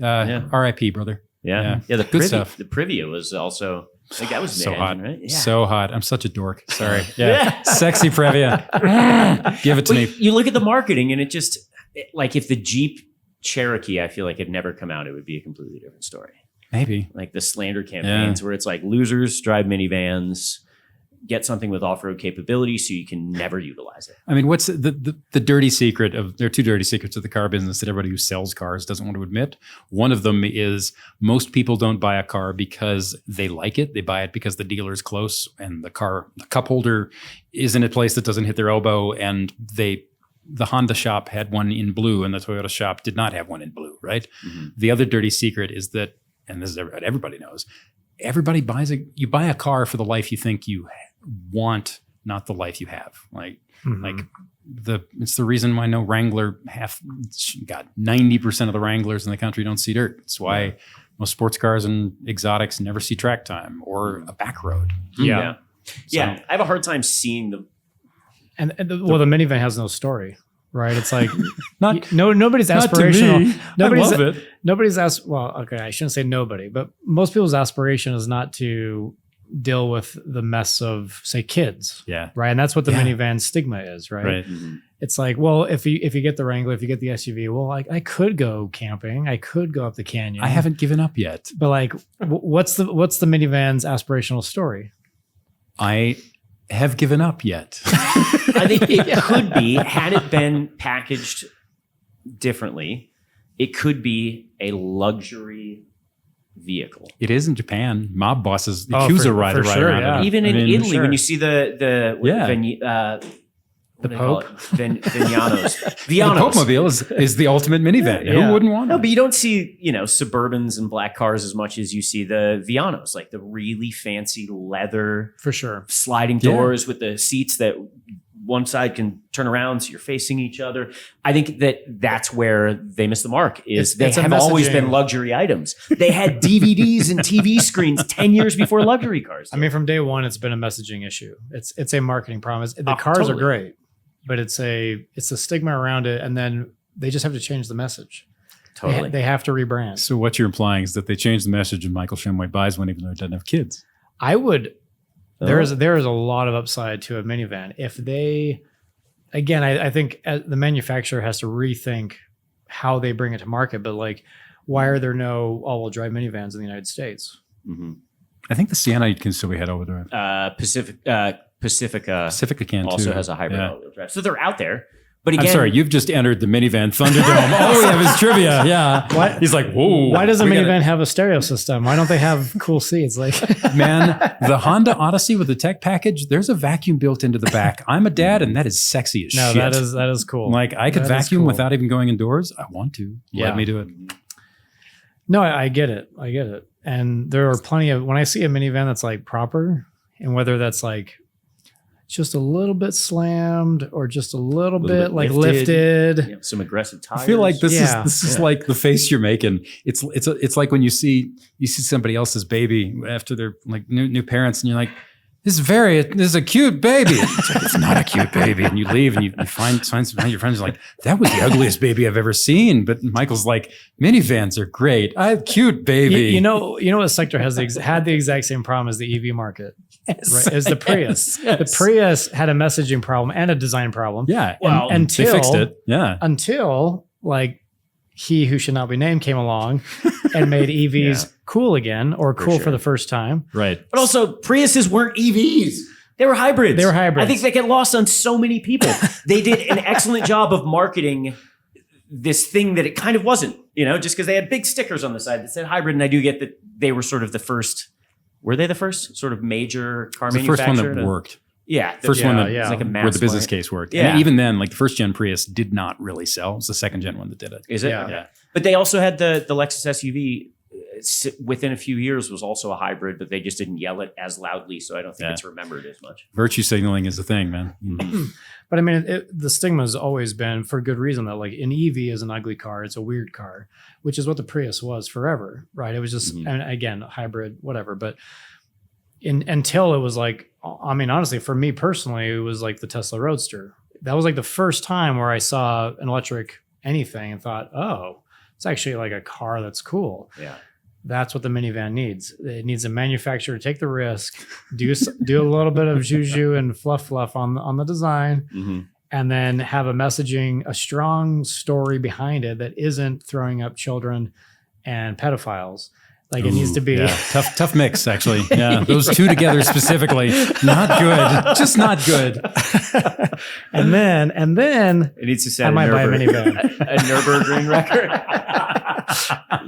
R.I.P. brother. Yeah. The good stuff. The Privia was also, like, that was so mid-engine, hot, right? Yeah. so hot. I'm such a dork. Sorry. Yeah, sexy Privia. Give it to me. You look at the marketing, and like if the Jeep Cherokee, I feel like had never come out, it would be a completely different story. Maybe like the slander campaigns where it's like losers drive minivans. Get something with off-road capability so you can never utilize it. I mean, what's the dirty secret there are two dirty secrets of the car business that everybody who sells cars doesn't want to admit. One of them is most people don't buy a car because they like it. They buy it because the dealer is close and the cup holder is in a place that doesn't hit their elbow, and the Honda shop had one in blue and the Toyota shop did not have one in blue, right? Mm-hmm. The other dirty secret is that, and this is what everybody knows, everybody you buy a car for the life you think you want, not the life you have. It's the reason why no Wrangler 90% of the Wranglers in the country don't see dirt. It's why most sports cars and exotics never see track time or a back road. Yeah. I have a hard time seeing the minivan has no story. Right, it's like nobody's not aspirational. To me. Nobody's, I love it. Nobody's I shouldn't say nobody, but most people's aspiration is not to deal with the mess of, say, kids. Yeah. Right, and that's what the minivan stigma is. Right. Mm-hmm. It's like, well, if you get the Wrangler, if you get the SUV, well, I could go camping, I could go up the canyon. I haven't given up yet. But like, what's the minivan's aspirational story? I have given up yet. I think it could be, had it been packaged differently, it could be a luxury vehicle. It is in Japan. Mob bosses, Yakuza ride around. Yeah. Even in Italy, when you see the Pope? Vianos. The Pope-mobile is the ultimate minivan. Yeah. Who wouldn't want it? No, but you don't see, Suburbans and black cars as much as you see the Vianos, like the really fancy leather For sure. sliding doors with the seats that one side can turn around so you're facing each other. I think that's where they miss the mark. They have always been luxury items. They had DVDs and TV screens 10 years before luxury cars did. I mean, from day one, it's been a messaging issue. It's a marketing promise. The cars totally. are great, but it's a stigma around it, and then they just have to change the message. Totally. They have to rebrand. So what you're implying is that they changed the message and Michael Shumway buys one even though he doesn't have kids. I would. Oh. There is a lot of upside to a minivan if they. Again, I think the manufacturer has to rethink how they bring it to market. But like, why are there no all-wheel drive minivans in the United States? Mm-hmm. I think the Sienna can still be had all-wheel drive. Pacifica can also too. has a hybrid Yeah. all-wheel drive. So they're out there. But again, I'm sorry, you've just entered the minivan Thunderdome. All we have is trivia. Yeah. What? He's like, whoa. Why does a we minivan gotta- have a stereo system? Why don't they have cool seats? Like, Man, the Honda Odyssey with the tech package, there's a vacuum built into the back. I'm a dad, and that is sexy as no, shit. that is cool. Like, I could That is vacuum cool. without even going indoors. I want to. Yeah. Let me do it. No, I get it. I get it. And there are plenty of, when I see a minivan that's like proper, and whether that's like just a little bit slammed or just a little bit like lifted. You know, some aggressive tires. I feel like this Yeah. is like the face you're making. It's like when you see somebody else's baby after they're like new parents, and you're like, this is a cute baby. It's not a cute baby, and you leave and you find some of your friends are like, that was the ugliest baby I've ever seen. But Michael's like, minivans are great. I have cute baby. You know what sector had the exact same problem as the EV market, right? Is the Prius. Yes. The Prius had a messaging problem and a design problem. Yeah. Well, and they fixed it. Yeah. Until like he who should not be named came along and made EVs cool again, or cool for the first time. Right. But also, Priuses weren't EVs. They were hybrids. I think they get lost on so many people. They did an excellent job of marketing this thing that it kind of wasn't, just because they had big stickers on the side that said hybrid. And I do get that they were sort of the first. Were they the first sort of major car The manufacturer? first one that worked. Yeah. First one that was like a mass where the business market. case worked. Yeah. And even then, like the first gen Prius did not really sell. It was the second gen one that did it. Is it? Yeah. Okay. But they also had the Lexus SUV. Within a few years was also a hybrid, but they just didn't yell it as loudly, so I don't think it's remembered as much. Virtue signaling is a thing, man. But I mean, the stigma has always been, for good reason, that like an EV is an ugly car. It's a weird car, which is what the Prius was forever, right? It was just, and again, hybrid, whatever. But until it was like, I mean, honestly, for me personally, it was like the Tesla Roadster. That was like the first time where I saw an electric anything and thought, oh, it's actually like a car that's cool. Yeah. That's what the minivan needs. It needs a manufacturer to take the risk, do a little bit of juju and fluff on the design, and then have a strong story behind it that isn't throwing up children and pedophiles. Like it needs to be tough mix, actually. Yeah, those two together specifically, not good. Just not good. and then It needs to set I might buy a minivan. a Nürburgring record.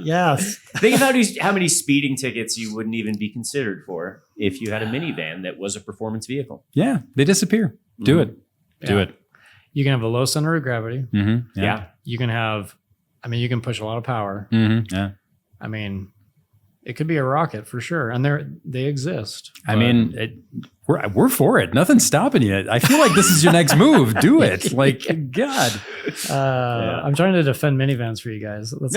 Yes. Think about how many speeding tickets you wouldn't even be considered for if you had a minivan that was a performance vehicle. Yeah, they disappear. Do it. Do it. You can have a low center of gravity. Yeah. You can have, you can push a lot of power. Yeah. I mean, it could be a rocket for sure, and they exist. I mean, we're for it. Nothing's stopping you. I feel like this is your next move. Do it. Like, God. I'm trying to defend minivans for you guys. They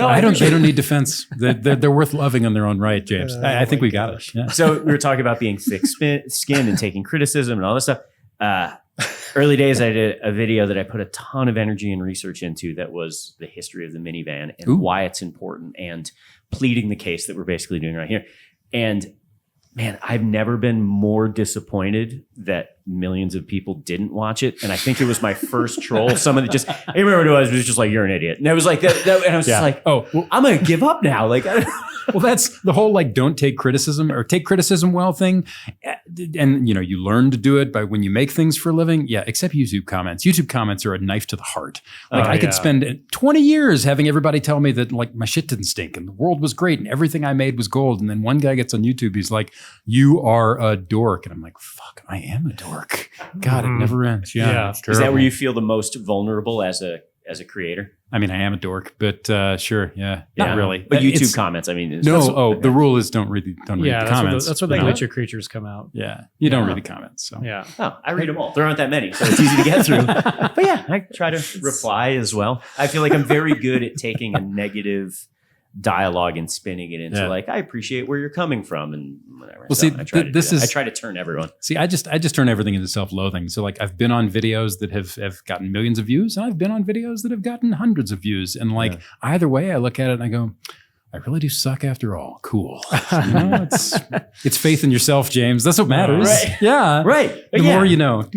don't need defense. They're worth loving on their own right, James. I think we got it. Yeah. So we were talking about being thick-skinned and taking criticism and all this stuff. Early days, I did a video that I put a ton of energy and research into that was the history of the minivan and why it's important and pleading the case that we're basically doing right here. And man, I've never been more disappointed that millions of people didn't watch it. And I think it was my first troll. Someone that I remember what it was just like, you're an idiot. And it was like that and I was just like, oh, well, I'm going to give up now. Like, well, that's the whole like don't take criticism or take criticism well thing. And you learn to do it by when you make things for a living. Yeah, except YouTube comments. YouTube comments are a knife to the heart. Like I could spend 20 years having everybody tell me that like my shit didn't stink and the world was great and everything I made was gold. And then one guy gets on YouTube, he's like, you are a dork. And I'm like, fuck, I am a dork. God, it never ends. Yeah. Is that where you feel the most vulnerable as a creator? I mean, I am a dork, but sure, yeah, not really. But YouTube comments, I mean, the rule is don't read the comments. That's where the glitcher creatures come out. Yeah, you don't read the comments. So yeah, I read them all. There aren't that many, so it's easy to get through. But yeah, I try to reply as well. I feel like I'm very good at taking a negative dialogue and spinning it into Yeah. like, I appreciate where you're coming from and whatever. Well, So see, I try to do this that. is- I try to turn everyone. See, I just turn everything into self-loathing. So like I've been on videos that have gotten millions of views, and I've been on videos that have gotten hundreds of views. And like either way, I look at it and I go, I really do suck after all. Cool. You know, it's faith in yourself, James. That's what matters. Right. Yeah. Right. The more you know.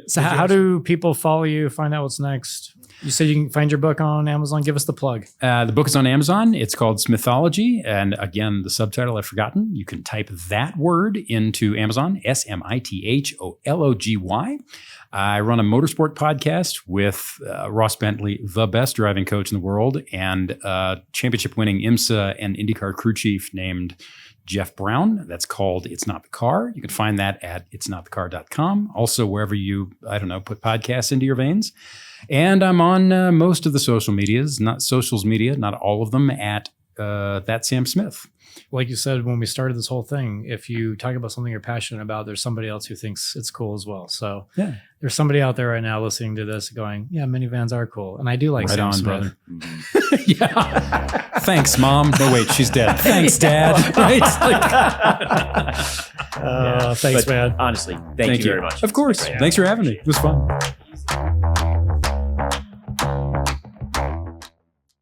So how do people follow you, find out what's next? You said you can find your book on Amazon. Give us the plug. The book is on Amazon. It's called Smithology. And again, the subtitle I've forgotten. You can type that word into Amazon, SMITHOLOGY. I run a motorsport podcast with Ross Bentley, the best driving coach in the world, and championship winning IMSA and IndyCar crew chief named Jeff Brown. That's called It's Not the Car. You can find that at itsnotthecar.com. Also, wherever you, put podcasts into your veins. And I'm on most of the social medias, not all of them, at That's Sam Smith. Like you said, when we started this whole thing, if you talk about something you're passionate about, there's somebody else who thinks it's cool as well. So Yeah. there's somebody out there right now listening to this going, yeah, minivans are cool. And I do like Right Sam on, Smith. brother. Yeah. Thanks, Mom. No, wait, she's dead. Thanks, Dad. Right? Thanks, But man. honestly, thank you very much. Of course. Thanks for having me. It was fun.